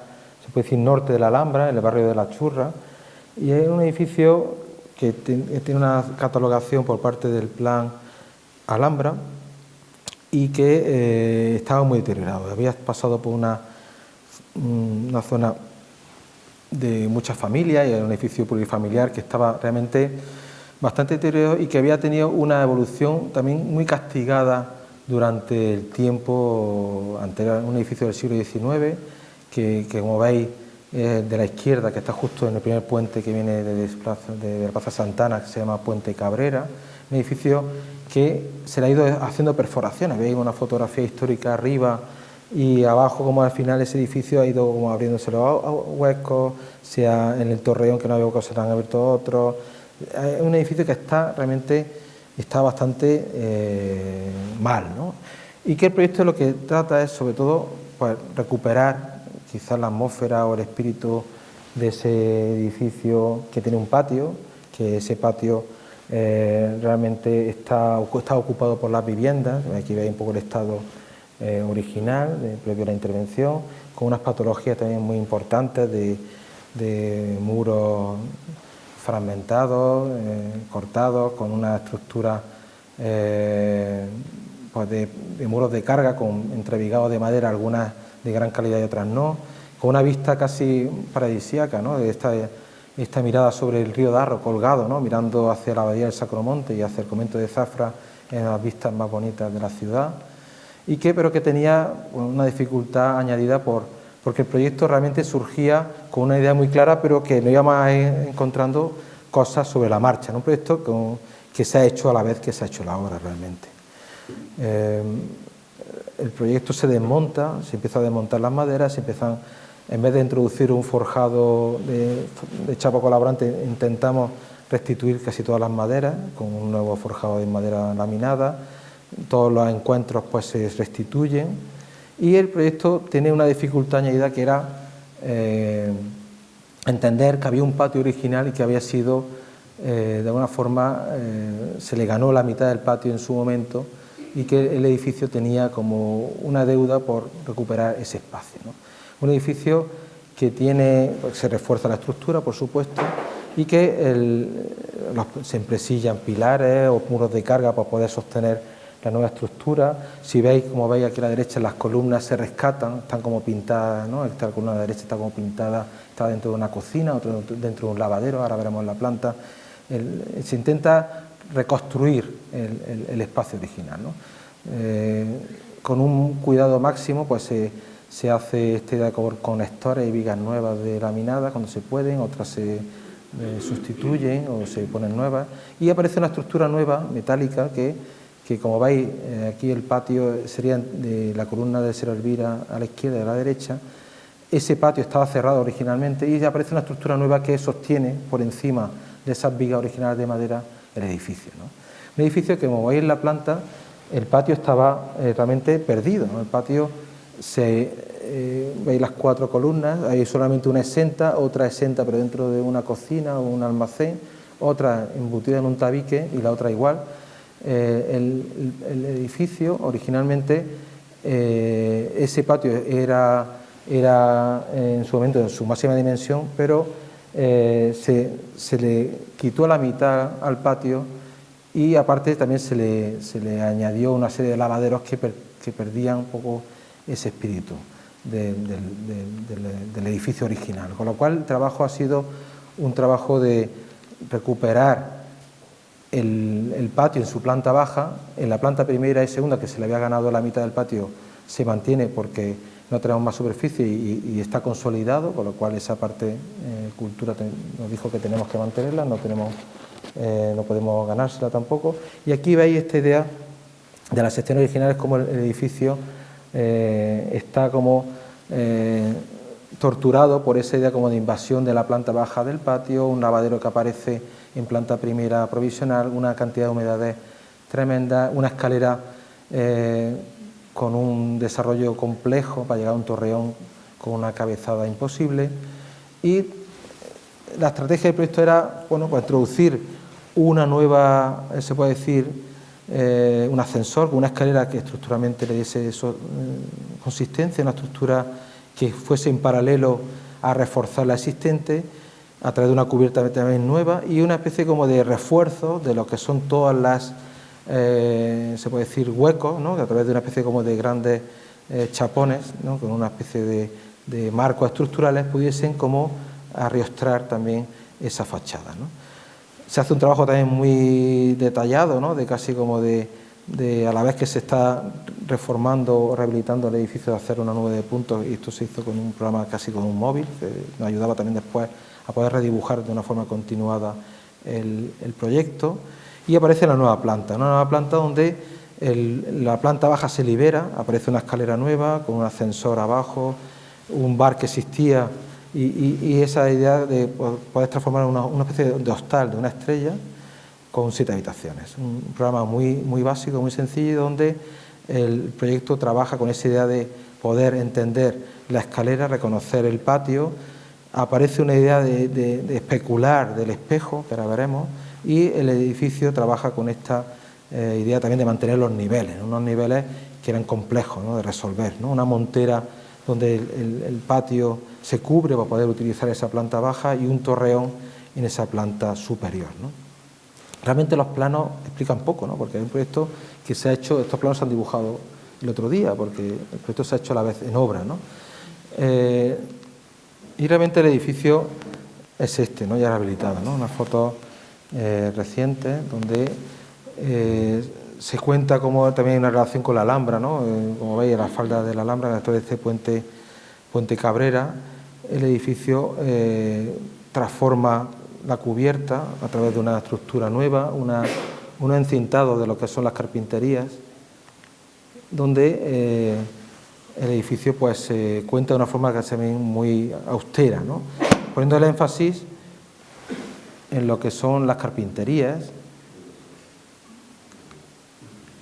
B: se puede decir, norte de la Alhambra, en el barrio de La Churra, y es un edificio que tiene una catalogación por parte del Plan Alhambra y que estaba muy deteriorado. Había pasado por una zona de muchas familias, y era un edificio plurifamiliar que estaba realmente bastante deteriorado y que había tenido una evolución también muy castigada durante el tiempo anterior. Un edificio del siglo XIX que como veis de la izquierda, que está justo en el primer puente que viene de la Plaza Santana, que se llama Puente Cabrera, un edificio que se le ha ido haciendo perforaciones. Veis una fotografía histórica arriba y abajo, como al final ese edificio ha ido como abriéndose los huecos, sea en el Torreón, que no había huecos, se han abierto otros. Es un edificio que está bastante mal, ¿no? Y que el proyecto lo que trata es, sobre todo, pues, recuperar quizás la atmósfera o el espíritu de ese edificio que tiene un patio, que ese patio realmente está ocupado por las viviendas. Aquí veis un poco el estado original, previo a la intervención, con unas patologías también muy importantes de muros fragmentados, cortados, con una estructura pues de muros de carga, con entrevigados de madera, algunas de gran calidad y otras no, con una vista casi paradisíaca, ¿no? De esta mirada sobre el río Darro colgado, ¿no? Mirando hacia la abadía del Sacromonte y hacia el convento de Zafra, en las vistas más bonitas de la ciudad, pero que tenía una dificultad añadida porque el proyecto realmente surgía con una idea muy clara, pero que no íbamos encontrando cosas sobre la marcha, ¿no? Un proyecto que se ha hecho a la vez que se ha hecho la obra realmente. El proyecto se desmonta, se empieza a desmontar las maderas, en vez de introducir un forjado de chapa colaborante, intentamos restituir casi todas las maderas con un nuevo forjado de madera laminada. Todos los encuentros pues se restituyen y el proyecto tiene una dificultad añadida, que era entender que había un patio original y que había sido de alguna forma se le ganó la mitad del patio en su momento, y que el edificio tenía como una deuda por recuperar ese espacio, ¿no? Un edificio que se refuerza la estructura, por supuesto, y que se empresillan pilares o muros de carga para poder sostener la nueva estructura. Si veis, como veis aquí a la derecha, las columnas se rescatan, están como pintadas, ¿no? Esta columna de la derecha está como pintada, está dentro de una cocina, otra dentro de un lavadero, ahora veremos la planta. Se intenta reconstruir el espacio original, ¿no? Con un cuidado máximo, pues se hace esta idea con conectores y vigas nuevas de laminada cuando se pueden, otras se sustituyen o se ponen nuevas, y aparece una estructura nueva, metálica, que como veis, aquí el patio sería de la columna de Sierra Elvira a la izquierda y a la derecha. Ese patio estaba cerrado originalmente y ya aparece una estructura nueva que sostiene por encima de esas vigas originales de madera el edificio, ¿no? Un edificio que, como veis en la planta, el patio estaba realmente perdido, ¿no? El patio, veis las 4 columnas, hay solamente una exenta, otra exenta pero dentro de una cocina o un almacén, otra embutida en un tabique y la otra igual. El edificio originalmente, ese patio era en su momento en su máxima dimensión, pero se le quitó la mitad al patio y aparte también se le añadió una serie de lavaderos que perdían un poco ese espíritu del edificio original, con lo cual el trabajo ha sido un trabajo de recuperar el patio en su planta baja. En la planta primera y segunda, que se le había ganado la mitad del patio, se mantiene porque no tenemos más superficie y está consolidado, con lo cual esa parte cultura nos dijo que tenemos que mantenerla, no podemos ganársela tampoco. Y aquí veis esta idea de las secciones originales, como el edificio está como torturado por esa idea como de invasión de la planta baja del patio, un lavadero que aparece en planta primera provisional, una cantidad de humedades tremenda, una escalera con un desarrollo complejo para llegar a un torreón con una cabezada imposible. Y la estrategia del proyecto era, bueno, pues introducir una nueva, se puede decir, un ascensor, una escalera que estructuralmente le diese consistencia, una estructura que fuese en paralelo a reforzar la existente, a través de una cubierta también nueva y una especie como de refuerzo de lo que son todas las, se puede decir, huecos, ¿no? A través de una especie como de grandes chapones, ¿no? Con una especie de marcos estructurales pudiesen como arriostrar también esa fachada, ¿no? Se hace un trabajo también muy detallado, ¿no? De casi como de a la vez que se está reformando o rehabilitando el edificio, de hacer una nube de puntos, y esto se hizo con un programa casi con un móvil, que nos ayudaba también después a poder redibujar de una forma continuada el proyecto. Y aparece la nueva planta, una nueva planta donde la planta baja se libera, aparece una escalera nueva con un ascensor abajo, un bar que existía y esa idea de poder transformar una especie de hostal, de una estrella, con 7 habitaciones. Un programa muy básico, muy sencillo, donde el proyecto trabaja con esa idea de poder entender la escalera, reconocer el patio. Aparece una idea de especular del espejo, que ahora veremos, y el edificio trabaja con esta idea también de mantener los niveles, ¿no? Unos niveles que eran complejos, ¿no? De resolver, ¿no? Una montera donde el patio se cubre para poder utilizar esa planta baja y un torreón en esa planta superior, ¿no? Realmente los planos explican poco, ¿no? Porque es un proyecto que se ha hecho, estos planos se han dibujado el otro día, porque el proyecto se ha hecho a la vez en obra, ¿no? Y realmente el edificio es este, ¿no? Ya rehabilitado, ¿no? Unas fotos recientes donde se cuenta como también hay una relación con la Alhambra, ¿no? Como veis, en la falda de la Alhambra, después de este puente Cabrera, el edificio transforma la cubierta a través de una estructura nueva, un encintado de lo que son las carpinterías, donde el edificio pues se cuenta de una forma que se ve muy austera, ¿no? Poniendo el énfasis en lo que son las carpinterías,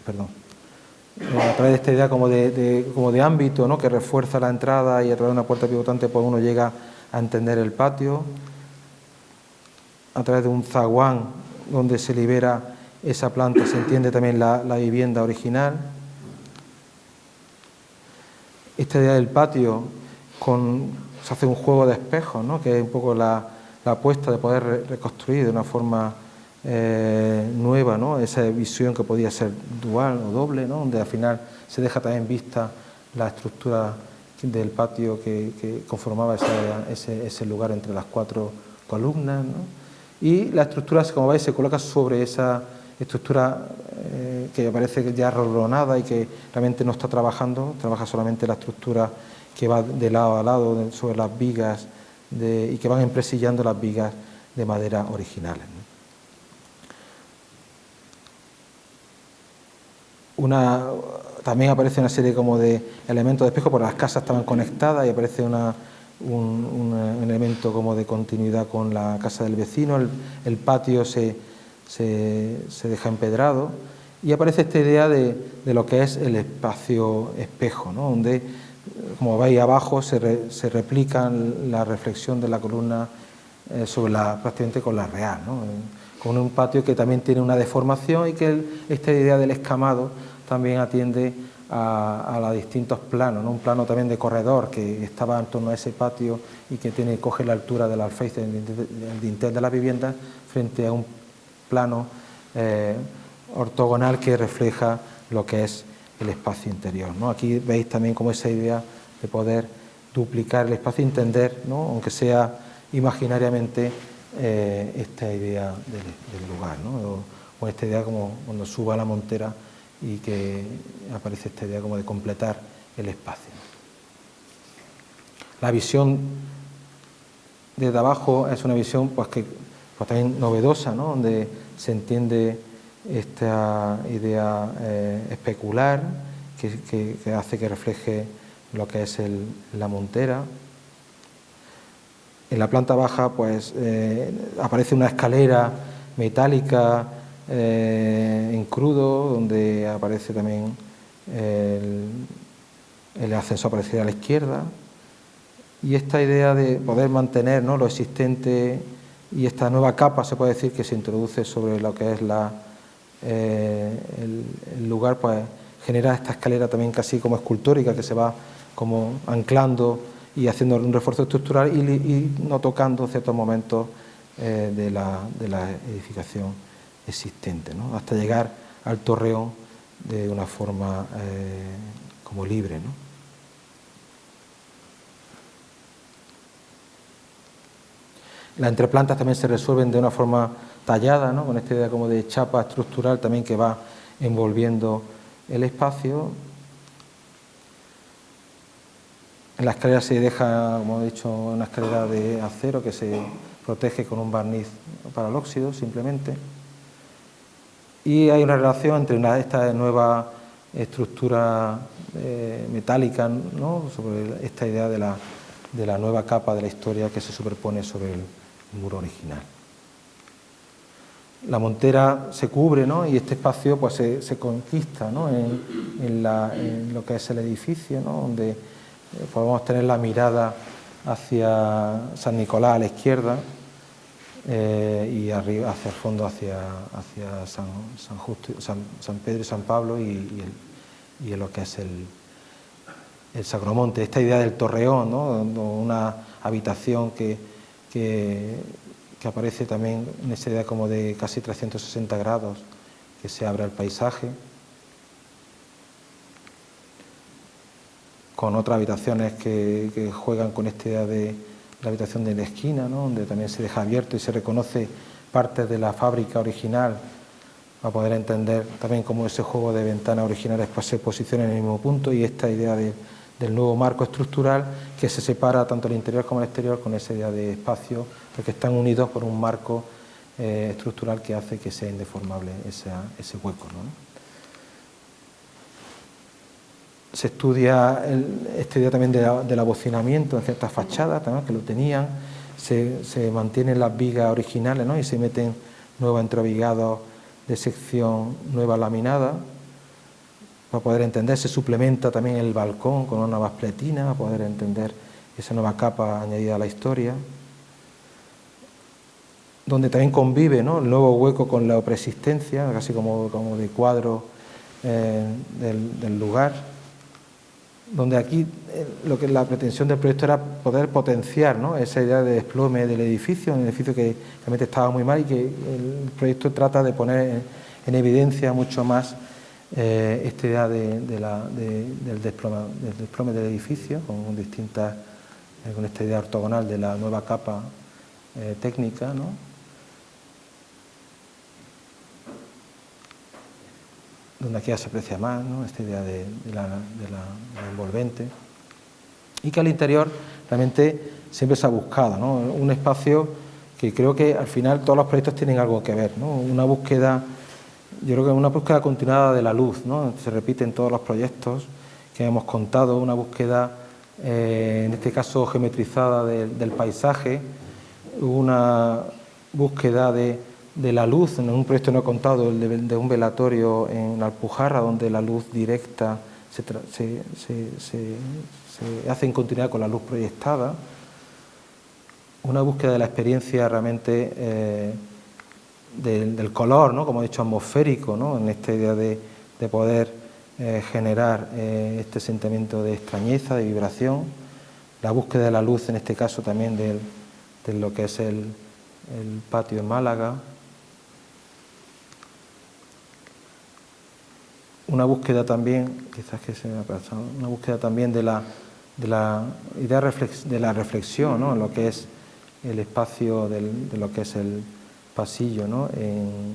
B: a través de esta idea como de ámbito, ¿no? Que refuerza la entrada, y a través de una puerta pivotante pues uno llega a entender el patio, a través de un zaguán donde se libera esa planta se entiende también la vivienda original. Esta idea del patio se hace un juego de espejos, ¿no? Que es un poco la apuesta de poder reconstruir de una forma nueva, ¿no? Esa visión que podía ser dual o doble, ¿no? Donde al final se deja también vista la estructura del patio que conformaba ese lugar entre las 4 columnas, ¿no? Y la estructura, como veis, se coloca sobre esa estructura que parece ya rolonada y que realmente no está trabajando, trabaja solamente la estructura que va de lado a lado sobre las vigas y que van empresillando las vigas de madera originales, ¿no? También aparece una serie como de elementos de espejo, porque las casas estaban conectadas y aparece un elemento como de continuidad con la casa del vecino, el patio se deja empedrado y aparece esta idea de lo que es el espacio espejo, ¿no? Donde, como veis abajo, se replica la reflexión de la columna prácticamente con la real, ¿no? Con un patio que también tiene una deformación y que esta idea del escamado también atiende a los distintos planos, ¿no? Un plano también de corredor que estaba en torno a ese patio y que coge la altura del alféizar del dintel de la vivienda frente a un plano ortogonal que refleja lo que es el espacio interior, ¿no? Aquí veis también como esa idea de poder duplicar el espacio, entender, ¿no? Aunque sea imaginariamente, esta idea del lugar, ¿no? O esta idea como cuando suba a la montera y que aparece esta idea como de completar el espacio. La visión desde abajo es una visión pues también novedosa, ¿no? Donde se entiende esta idea especular que hace que refleje lo que es la montera. En la planta baja pues aparece una escalera metálica en crudo, donde aparece también el ascensor aparece a la izquierda, y esta idea de poder mantener, ¿no?, lo existente y esta nueva capa, se puede decir, que se introduce sobre lo que es el lugar, pues genera esta escalera también casi como escultórica que se va como anclando y haciendo un refuerzo estructural y no tocando ciertos momentos de la edificación existente, ¿no?, hasta llegar al torreón de una forma como libre, ¿no? Las entreplantas también se resuelven de una forma tallada, ¿no?, con esta idea como de chapa estructural también que va envolviendo el espacio. En la escalera se deja, como he dicho, una escalera de acero que se protege con un barniz para el óxido simplemente. Y hay una relación entre esta nueva estructura metálica, ¿no?, sobre esta idea de la nueva capa de la historia que se superpone sobre el muro original. La montera se cubre, ¿no?, y este espacio pues se conquista, ¿no?, en lo que es el edificio, ¿no?, donde podemos tener la mirada hacia San Nicolás a la izquierda y arriba hacia el fondo hacia San Pedro y San Pablo y lo que es el Sagromonte. Esta idea del torreón, ¿no?, una habitación que aparece también en esa idea como de casi 360 grados que se abre al paisaje, con otras habitaciones que juegan con esta idea de la habitación de la esquina, ¿no?, donde también se deja abierto y se reconoce partes de la fábrica original para poder entender también cómo ese juego de ventanas originales pues se posiciona en el mismo punto, y esta idea del nuevo marco estructural que se separa tanto el interior como el exterior con esa idea de espacio, porque están unidos por un marco estructural que hace que sea indeformable ese hueco, ¿no? Se estudia esta idea también del abocinamiento en ciertas fachadas, también, que lo tenían, se mantienen las vigas originales, ¿no?, y se meten nuevos entrovigados de sección nueva laminada, para poder entender, se suplementa también el balcón con una nueva pletina, para poder entender esa nueva capa añadida a la historia, donde también convive, ¿no?, el nuevo hueco con la preexistencia, casi como de cuadro del lugar, donde aquí lo que la pretensión del proyecto era poder potenciar, ¿no?, esa idea de desplome del edificio, un edificio que realmente estaba muy mal y que el proyecto trata de poner en evidencia mucho más esta idea del desplome del edificio con distintas, con esta idea ortogonal de la nueva capa técnica, ¿no? Donde aquí ya se aprecia más, ¿no?, esta idea de la envolvente, y que al interior realmente siempre se ha buscado, ¿no?, un espacio que creo que al final todos los proyectos tienen algo que ver, ¿no?, una búsqueda, yo creo que una búsqueda continuada de la luz, ¿no?, se repite en todos los proyectos que hemos contado, una búsqueda en este caso geometrizada del paisaje, una búsqueda de la luz. En un proyecto no he contado, el de un velatorio en la Alpujarra, donde la luz directa se hace en continuidad con la luz proyectada. Una búsqueda de la experiencia realmente del color, ¿no?, como he dicho, atmosférico, ¿no?, en esta idea de poder generar este sentimiento de extrañeza, de vibración. La búsqueda de la luz, en este caso también de lo que es el patio en Málaga. Una búsqueda también, quizás que se me ha pasado, una búsqueda también de la idea de la reflexión, ¿no?, en lo que es el espacio de lo que es el pasillo, ¿no?, en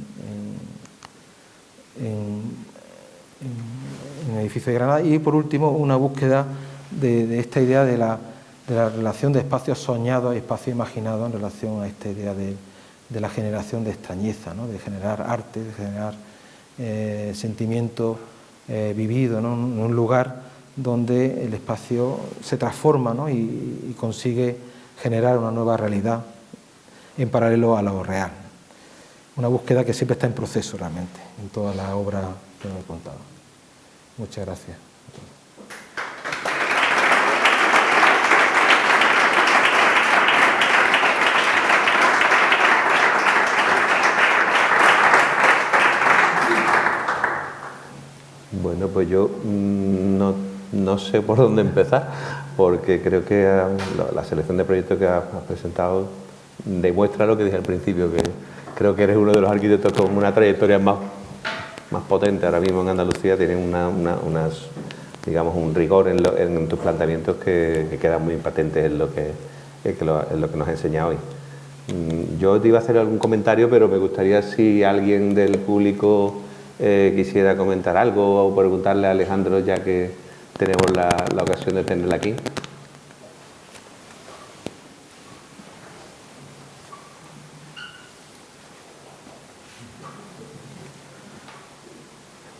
B: el edificio de Granada. Y por último, una búsqueda de esta idea de la relación de espacios soñados y espacios imaginados en relación a esta idea de la generación de extrañeza, ¿no?, de generar arte, de generar sentimiento vivido, ¿no?, en un lugar donde el espacio se transforma, ¿no?, y consigue generar una nueva realidad en paralelo a lo real. Una búsqueda que siempre está en proceso realmente, en toda la obra que me he contado. Muchas gracias.
A: Bueno, pues yo no sé por dónde empezar, porque creo que la selección de proyectos que has presentado demuestra lo que dije al principio, que creo que eres uno de los arquitectos con una trayectoria más potente ahora mismo en Andalucía. Tienen digamos, un rigor en tus planteamientos que quedan muy patentes en lo que nos has enseñado hoy. Yo te iba a hacer algún comentario, pero me gustaría, si alguien del público quisiera comentar algo o preguntarle a Alejandro, ya que tenemos la ocasión de tenerla aquí.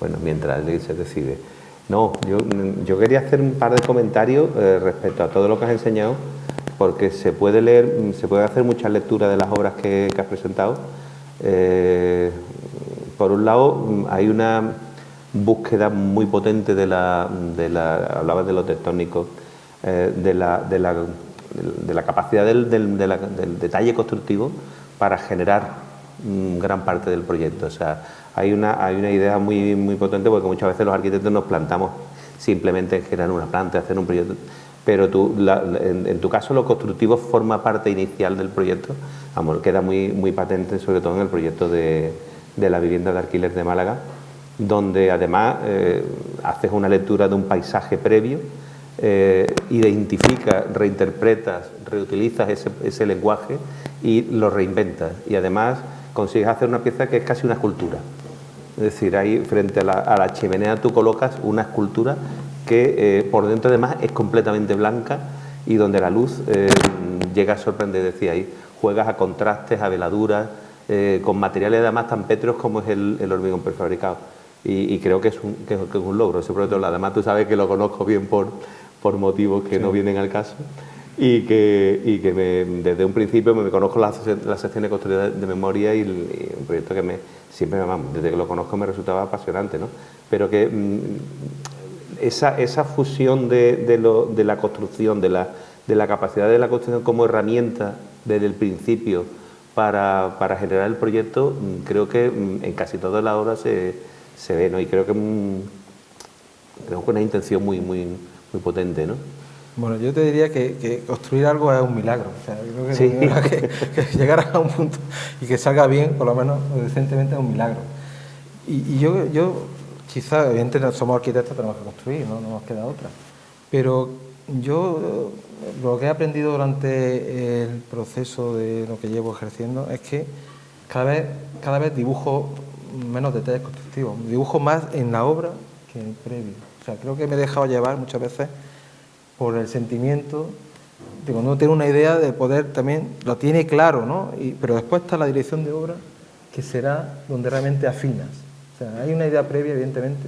A: Bueno, mientras él se decide. No, yo quería hacer un par de comentarios respecto a todo lo que has enseñado, porque se puede hacer muchas lecturas de las obras que has presentado. Por un lado, hay una búsqueda muy potente hablabas de lo tectónico, de la capacidad del detalle constructivo para generar gran parte del proyecto. O sea, hay una idea muy potente, porque muchas veces los arquitectos nos plantamos simplemente en generar una planta, hacer un proyecto, pero en tu caso lo constructivo forma parte inicial del proyecto. Vamos, queda muy patente, sobre todo en el proyecto de la vivienda de alquiler de Málaga, donde además haces una lectura de un paisaje previo, identificas, reinterpretas, reutilizas ese lenguaje y lo reinventas, y además consigues hacer una pieza que es casi una escultura. Es decir, ahí frente a la chimenea tú colocas una escultura que por dentro además es completamente blanca, y donde la luz llega a sorprender. Decía, ahí juegas a contrastes, a veladuras, con materiales además tan pétreos como es el hormigón prefabricado, y creo que es un logro ese proyecto. Además tú sabes que lo conozco bien por motivos que no vienen al caso, y que desde un principio me conozco la sección de construcción de memoria, y un proyecto que siempre desde que lo conozco me resultaba apasionante, ¿no? Pero que esa fusión de la construcción, de la capacidad de la construcción como herramienta desde el principio para generar el proyecto, creo que en casi todas las obras se ve, ¿no? Y creo que una intención muy muy potente, ¿no?
B: Bueno, yo te diría que construir algo es un milagro. O sea, yo creo
A: Sí.
B: que llegar a un punto y que salga bien, por lo menos decentemente, es un milagro. Y yo quizás, evidentemente, somos arquitectos, tenemos que construir, ¿no? No nos queda otra. Pero yo lo que he aprendido durante el proceso de lo que llevo ejerciendo es que cada vez dibujo menos detalles constructivos, dibujo más en la obra que en el previo. O sea, creo que me he dejado llevar muchas veces por el sentimiento de cuando uno tiene una idea de poder también, lo tiene claro, ¿no? Pero después está la dirección de obra, que será donde realmente afinas. O sea, hay una idea previa, evidentemente,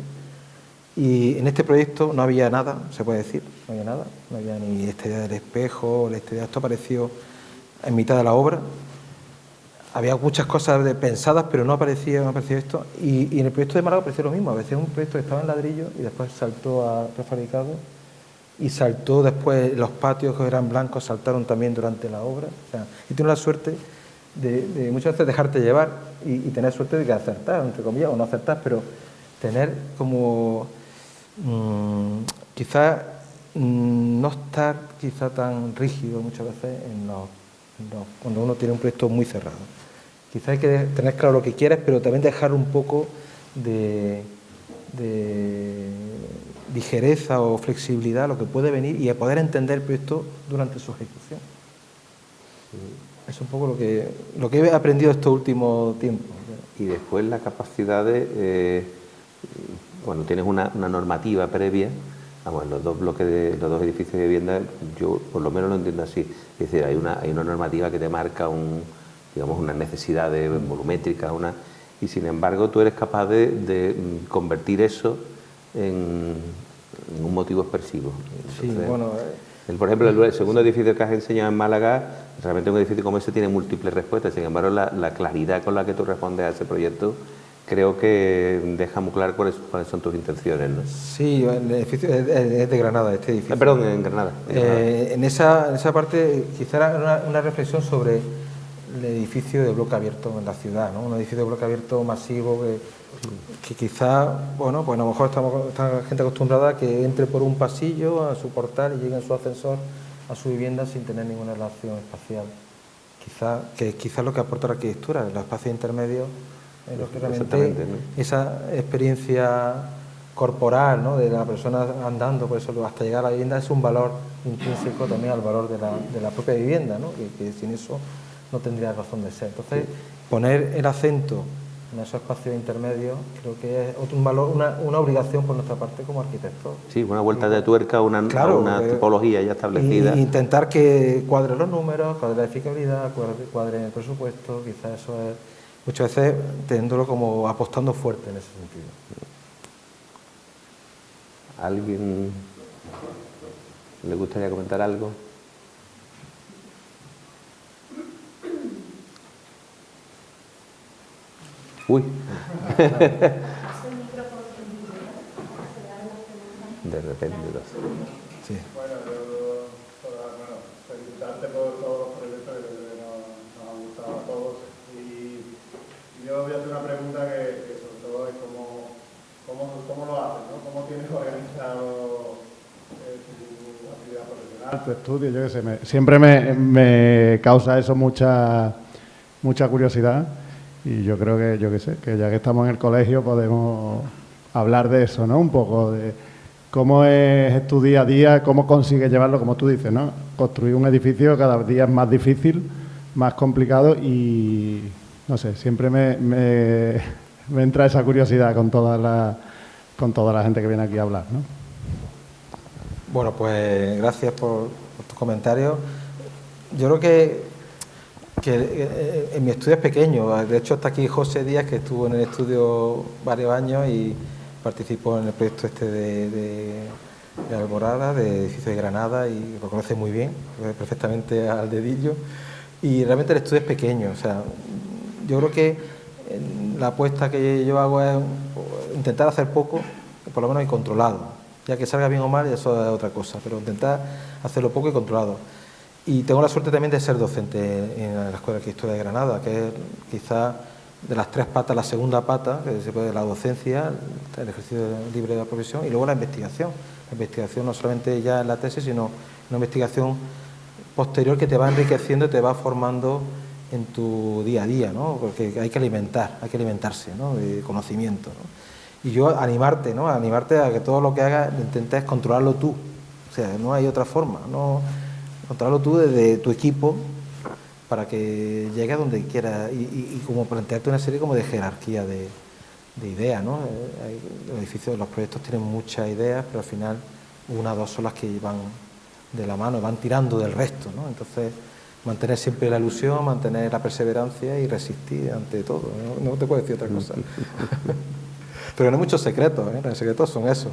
B: y en este proyecto no había nada, se puede decir, no había nada, no había ni esta idea del espejo, esta idea, esto apareció en mitad de la obra. Había muchas cosas pensadas, pero no aparecía esto. Y en el proyecto de Málaga apareció lo mismo. A veces un proyecto que estaba en ladrillo y después saltó a prefabricado, y saltó después, los patios que eran blancos saltaron también durante la obra. O sea, y tengo la suerte de muchas veces dejarte llevar y tener suerte de que acertar, entre comillas, o no acertar, pero tener como quizás no estar quizá tan rígido muchas veces cuando uno tiene un proyecto muy cerrado. Quizás hay que tener claro lo que quieres, pero también dejar un poco de ligereza o flexibilidad a lo que puede venir y a poder entender el proyecto durante su ejecución. Es un poco lo que he aprendido estos últimos tiempos.
A: Y después la capacidad de, bueno, tienes una normativa previa, vamos, en los dos bloques los dos edificios de vivienda, yo por lo menos lo entiendo así, es decir, hay una normativa que te marca digamos, unas necesidades volumétricas, y sin embargo tú eres capaz de convertir eso en un motivo expresivo. Entonces,
B: sí, bueno,
A: por ejemplo, el segundo edificio que has enseñado en Málaga, realmente un edificio como ese tiene múltiples respuestas, sin embargo la claridad con la que tú respondes a ese proyecto creo que deja muy claro cuáles son tus intenciones, ¿no?
B: Sí, el edificio es de Granada, este edificio.
A: Perdón, en Granada.
B: En esa parte quizá era una reflexión sobre el edificio de bloque abierto en la ciudad, ¿no? Un edificio de bloque abierto masivo que quizá, bueno, pues a lo mejor está gente acostumbrada a que entre por un pasillo a su portal y llegue en su ascensor a su vivienda sin tener ninguna relación espacial. Quizá lo que aporta la arquitectura, los espacios intermedios, es lo que realmente, ¿no? Esa experiencia corporal, ¿no? De la persona andando por eso hasta llegar a la vivienda es un valor intrínseco también al valor de la propia vivienda, ¿no? Que sin eso no tendría razón de ser. Entonces, poner el acento en esos espacios intermedios creo que es un valor, una obligación por nuestra parte como arquitectos.
A: Sí, una vuelta de tuerca a una tipología ya establecida.
B: Y intentar que cuadren los números, cuadre la edificabilidad, cuadre el presupuesto, quizás eso es muchas veces teniéndolo como apostando fuerte en ese sentido.
A: ¿Alguien le gustaría comentar algo? Uy. De repente.
B: Sí.
C: Bueno, felicitarte por todos los proyectos que nos han gustado a todos. Y yo voy a hacer una pregunta que sobre todo es cómo lo haces, ¿no? ¿Cómo tienes organizado tu actividad profesional, tu estudio? Yo qué sé, siempre me causa eso mucha curiosidad. Y yo creo que, yo qué sé, que ya que estamos en el colegio podemos hablar de eso, ¿no? Un poco de cómo es tu día a día, cómo consigues llevarlo, como tú dices, ¿no? Construir un edificio cada día es más difícil, más complicado y, no sé, siempre me entra esa curiosidad con toda la gente que viene aquí a hablar, ¿no?
B: Bueno, pues gracias por tus comentarios. Yo creo que en mi estudio es pequeño. De hecho, está aquí José Díaz, que estuvo en el estudio varios años y participó en el proyecto de Alborada, de edificio de Granada, y lo conoce muy bien, perfectamente al dedillo. Y realmente el estudio es pequeño. O sea, yo creo que la apuesta que yo hago es intentar hacer poco, por lo menos y controlado. Ya que salga bien o mal, eso es otra cosa, pero intentar hacerlo poco y controlado. Y tengo la suerte también de ser docente en la Escuela de Arquitectura de Granada, que es quizá de las 3 patas, la segunda pata, que se puede la docencia, el ejercicio libre de la profesión, y luego la investigación. La investigación no solamente ya en la tesis, sino una investigación posterior que te va enriqueciendo y te va formando en tu día a día, ¿no? Porque hay que alimentarse, ¿no? De conocimiento, ¿no? Y yo animarte, ¿no? Animarte a que todo lo que hagas intentes controlarlo tú. O sea, no hay otra forma, ¿no? Controlarlo tú desde tu equipo para que llegue a donde quieras y como plantearte una serie como de jerarquía de ideas, ¿no? Los edificios, los proyectos tienen muchas ideas, pero al final una o dos son las que van de la mano, van tirando del resto, ¿no? Entonces, mantener siempre la ilusión, mantener la perseverancia y resistir ante todo, no te puedo decir otra cosa. Pero no hay muchos secretos, ¿eh? Los secretos son esos.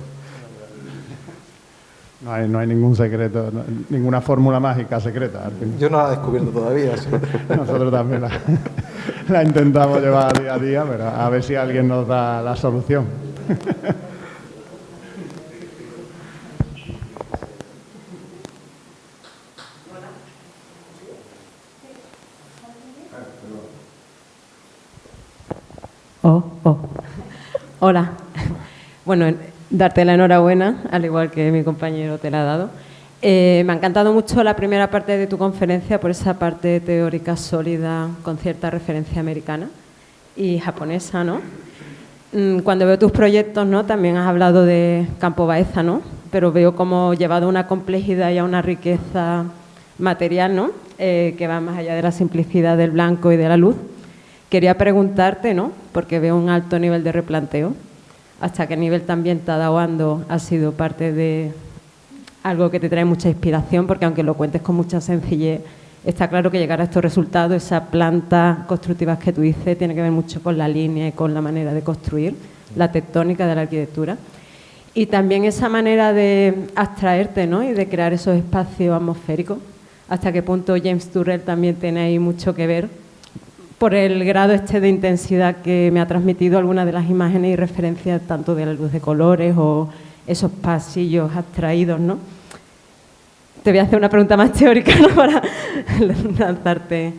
C: No hay ningún secreto, ninguna fórmula mágica secreta.
B: Yo no la he descubierto todavía. ¿Sí?
C: Nosotros también la intentamos llevar día a día, pero a ver si alguien nos da la solución.
D: Hola. Bueno, darte la enhorabuena, al igual que mi compañero te la ha dado. Me ha encantado mucho la primera parte de tu conferencia por esa parte teórica sólida con cierta referencia americana y japonesa, ¿no? Cuando veo tus proyectos, ¿no? También has hablado de Campo Baeza, ¿no? Pero veo como llevado a una complejidad y a una riqueza material, ¿no? Que va más allá de la simplicidad del blanco y de la luz. Quería preguntarte, ¿no? Porque veo un alto nivel de replanteo. ¿Hasta qué nivel también Tadao ha sido parte de algo que te trae mucha inspiración? Porque aunque lo cuentes con mucha sencillez, está claro que llegar a estos resultados, esas plantas constructivas que tú dices, tiene que ver mucho con la línea y con la manera de construir, la tectónica de la arquitectura. Y también esa manera de abstraerte, ¿no? Y de crear esos espacios atmosféricos. ¿Hasta qué punto James Turrell también tiene ahí mucho que ver? Por el grado de intensidad que me ha transmitido algunas de las imágenes y referencias tanto de la luz de colores o esos pasillos abstraídos, ¿no? Te voy a hacer una pregunta más teórica, ¿no? Para lanzarte,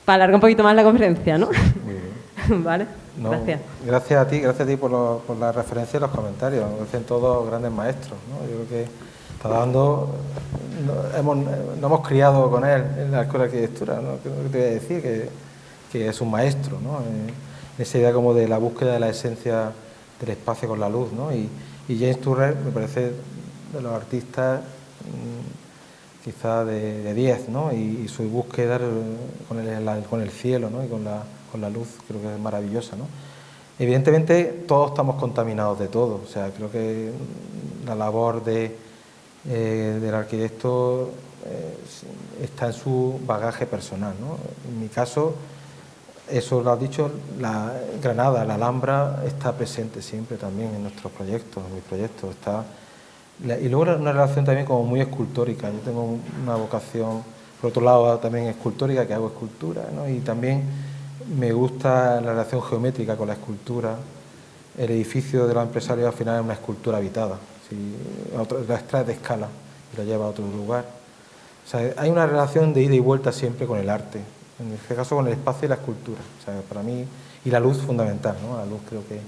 D: para alargar un poquito más la conferencia, ¿no?
B: Muy bien.
D: Vale,
B: no,
D: gracias.
B: Gracias a ti por la referencia y los comentarios. Me parecen todos grandes maestros, ¿no? Yo creo que está dando... No hemos criado con él en la escuela de arquitectura, ¿no? Creo que te voy a decir que es un maestro, ¿no? En esa idea como de la búsqueda de la esencia del espacio con la luz, ¿no? Y James Turrell me parece de los artistas quizá de 10, ¿no? Y su búsqueda con el cielo, ¿no? Y con la luz creo que es maravillosa, ¿no? Evidentemente todos estamos contaminados de todo, o sea, creo que la labor del arquitecto está en su bagaje personal, ¿no? En mi caso, eso lo has dicho, Granada, la Alhambra está presente siempre también en nuestros proyectos, en mis proyectos. Y luego una relación también como muy escultórica. Yo tengo una vocación, por otro lado, también escultórica, que hago escultura, ¿no? Y también me gusta la relación geométrica con la escultura. El edificio de los empresarios al final es una escultura habitada. Lo extrae de escala y lo lleva a otro lugar. O sea, hay una relación de ida y vuelta siempre con el arte. En este caso con el espacio y la escultura, o sea, para mí, y la luz fundamental, ¿no? La luz creo que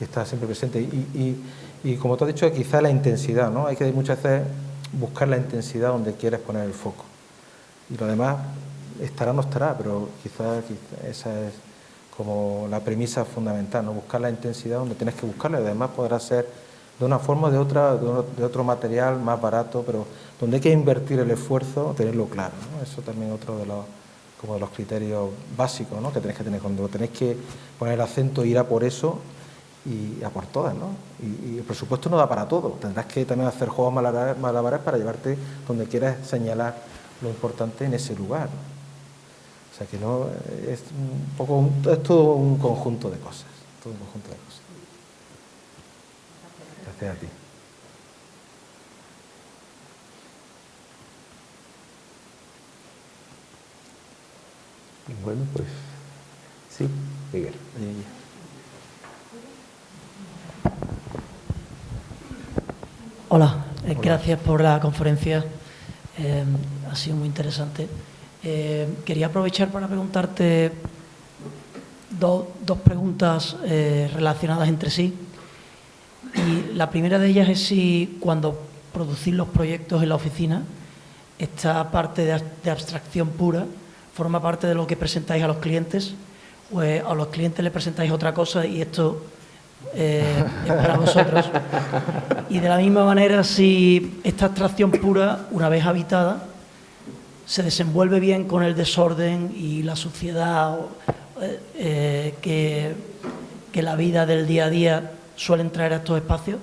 B: está siempre presente y como tú has dicho, quizá la intensidad, ¿no? Hay que muchas veces buscar la intensidad donde quieres poner el foco y lo demás estará o no estará, pero quizá esa es como la premisa fundamental, ¿no? Buscar la intensidad donde tienes que buscarla y además podrá ser de una forma o de otra, de otro material más barato, pero donde hay que invertir el esfuerzo, tenerlo claro, ¿no? Eso también es otro de los criterios básicos, ¿no? Que tenéis que tener cuando tenéis que poner el acento e ir a por eso y a por todas, ¿no? Y el presupuesto no da para todo, tendrás que también hacer juegos malabares para llevarte donde quieras señalar lo importante en ese lugar, ¿no? O sea que no es un poco es todo un conjunto de cosas, Gracias a ti.
A: Bueno, pues sí, Miguel.
E: Hola, gracias por la conferencia, ha sido muy interesante. Quería aprovechar para preguntarte dos preguntas relacionadas entre sí. Y la primera de ellas es si cuando producís los proyectos en la oficina, esta parte de abstracción pura forma parte de lo que presentáis a los clientes, o a los clientes les presentáis otra cosa y esto es para vosotros. Y de la misma manera, si esta abstracción pura, una vez habitada, se desenvuelve bien con el desorden y la suciedad que la vida del día a día suelen traer a estos espacios.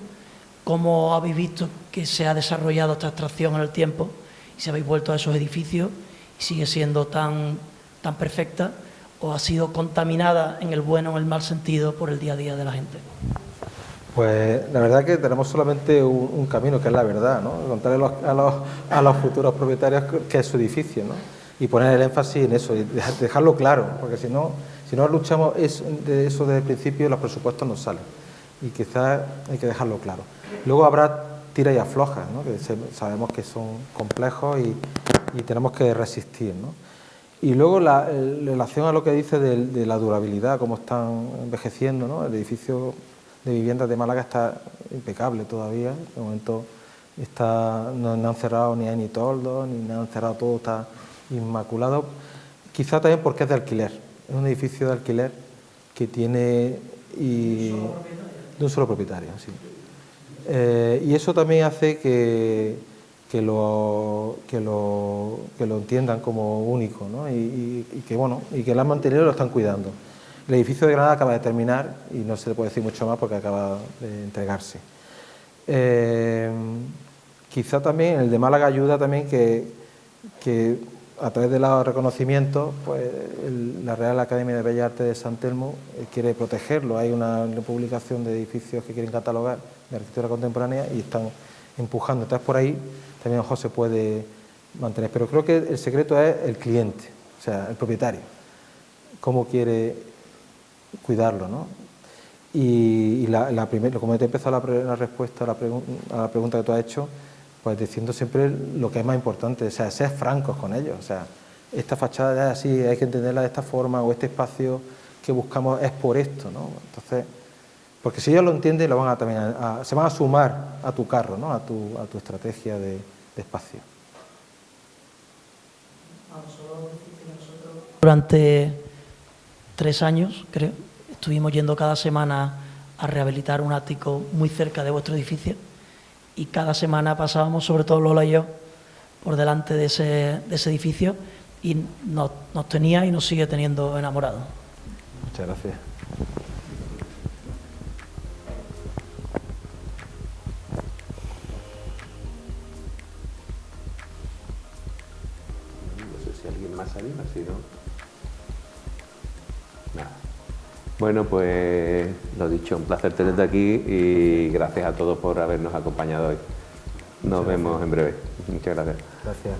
E: ¿Cómo habéis visto que se ha desarrollado esta abstracción en el tiempo? Y si habéis vuelto a esos edificios y sigue siendo tan perfecta, o ha sido contaminada en el bueno o el mal sentido por el día a día de la gente.
B: Pues la verdad es que tenemos solamente un camino, que es la verdad, ¿no? Contarle a los futuros propietarios qué es su edificio, ¿no? Y poner el énfasis en eso, y dejarlo claro, porque si no luchamos de eso desde el principio, los presupuestos no salen. Y quizás hay que dejarlo claro. Luego habrá tira y aflojas, ¿no? Que sabemos que son complejos y tenemos que resistir, ¿no? Y luego, en relación a lo que dice de la durabilidad, cómo están envejeciendo, ¿no? El edificio de viviendas de Málaga está impecable todavía. De momento no han cerrado ni hay ni toldos, ni han cerrado todo, está inmaculado. Quizá también porque es de alquiler. Es un edificio de alquiler que tiene... de un solo propietario, sí. Y eso también hace que lo entiendan como único, ¿no? Y que lo han mantenido y lo están cuidando. El edificio de Granada acaba de terminar y no se le puede decir mucho más porque acaba de entregarse. Quizá también el de Málaga ayuda también que a través de los reconocimientos, pues la Real Academia de Bellas Artes de San Telmo quiere protegerlo. Hay una publicación de edificios que quieren catalogar de arquitectura contemporánea y están empujando. Entonces por ahí también José puede mantener. Pero creo que el secreto es el cliente, o sea, el propietario. Cómo quiere cuidarlo, ¿no? Y como te he empezado la respuesta a la pregunta que tú has hecho, pues diciendo siempre lo que es más importante, o sea, ser francos con ellos. O sea, esta fachada es así, hay que entenderla de esta forma, o este espacio que buscamos es por esto, ¿no? Entonces, porque si ellos lo entienden, se van a sumar a tu carro, ¿no? A tu estrategia de espacio.
E: Durante 3 años, creo, estuvimos yendo cada semana a rehabilitar un ático muy cerca de vuestro edificio y cada semana pasábamos, sobre todo Lola y yo, por delante de ese edificio y nos tenía y nos sigue teniendo enamorados.
B: Muchas gracias.
A: ¿Alguien más anima? Si no... Nada. Bueno, pues lo dicho, un placer tenerte aquí y gracias a todos por habernos acompañado hoy. Nos vemos en breve. Muchas gracias.
B: Gracias.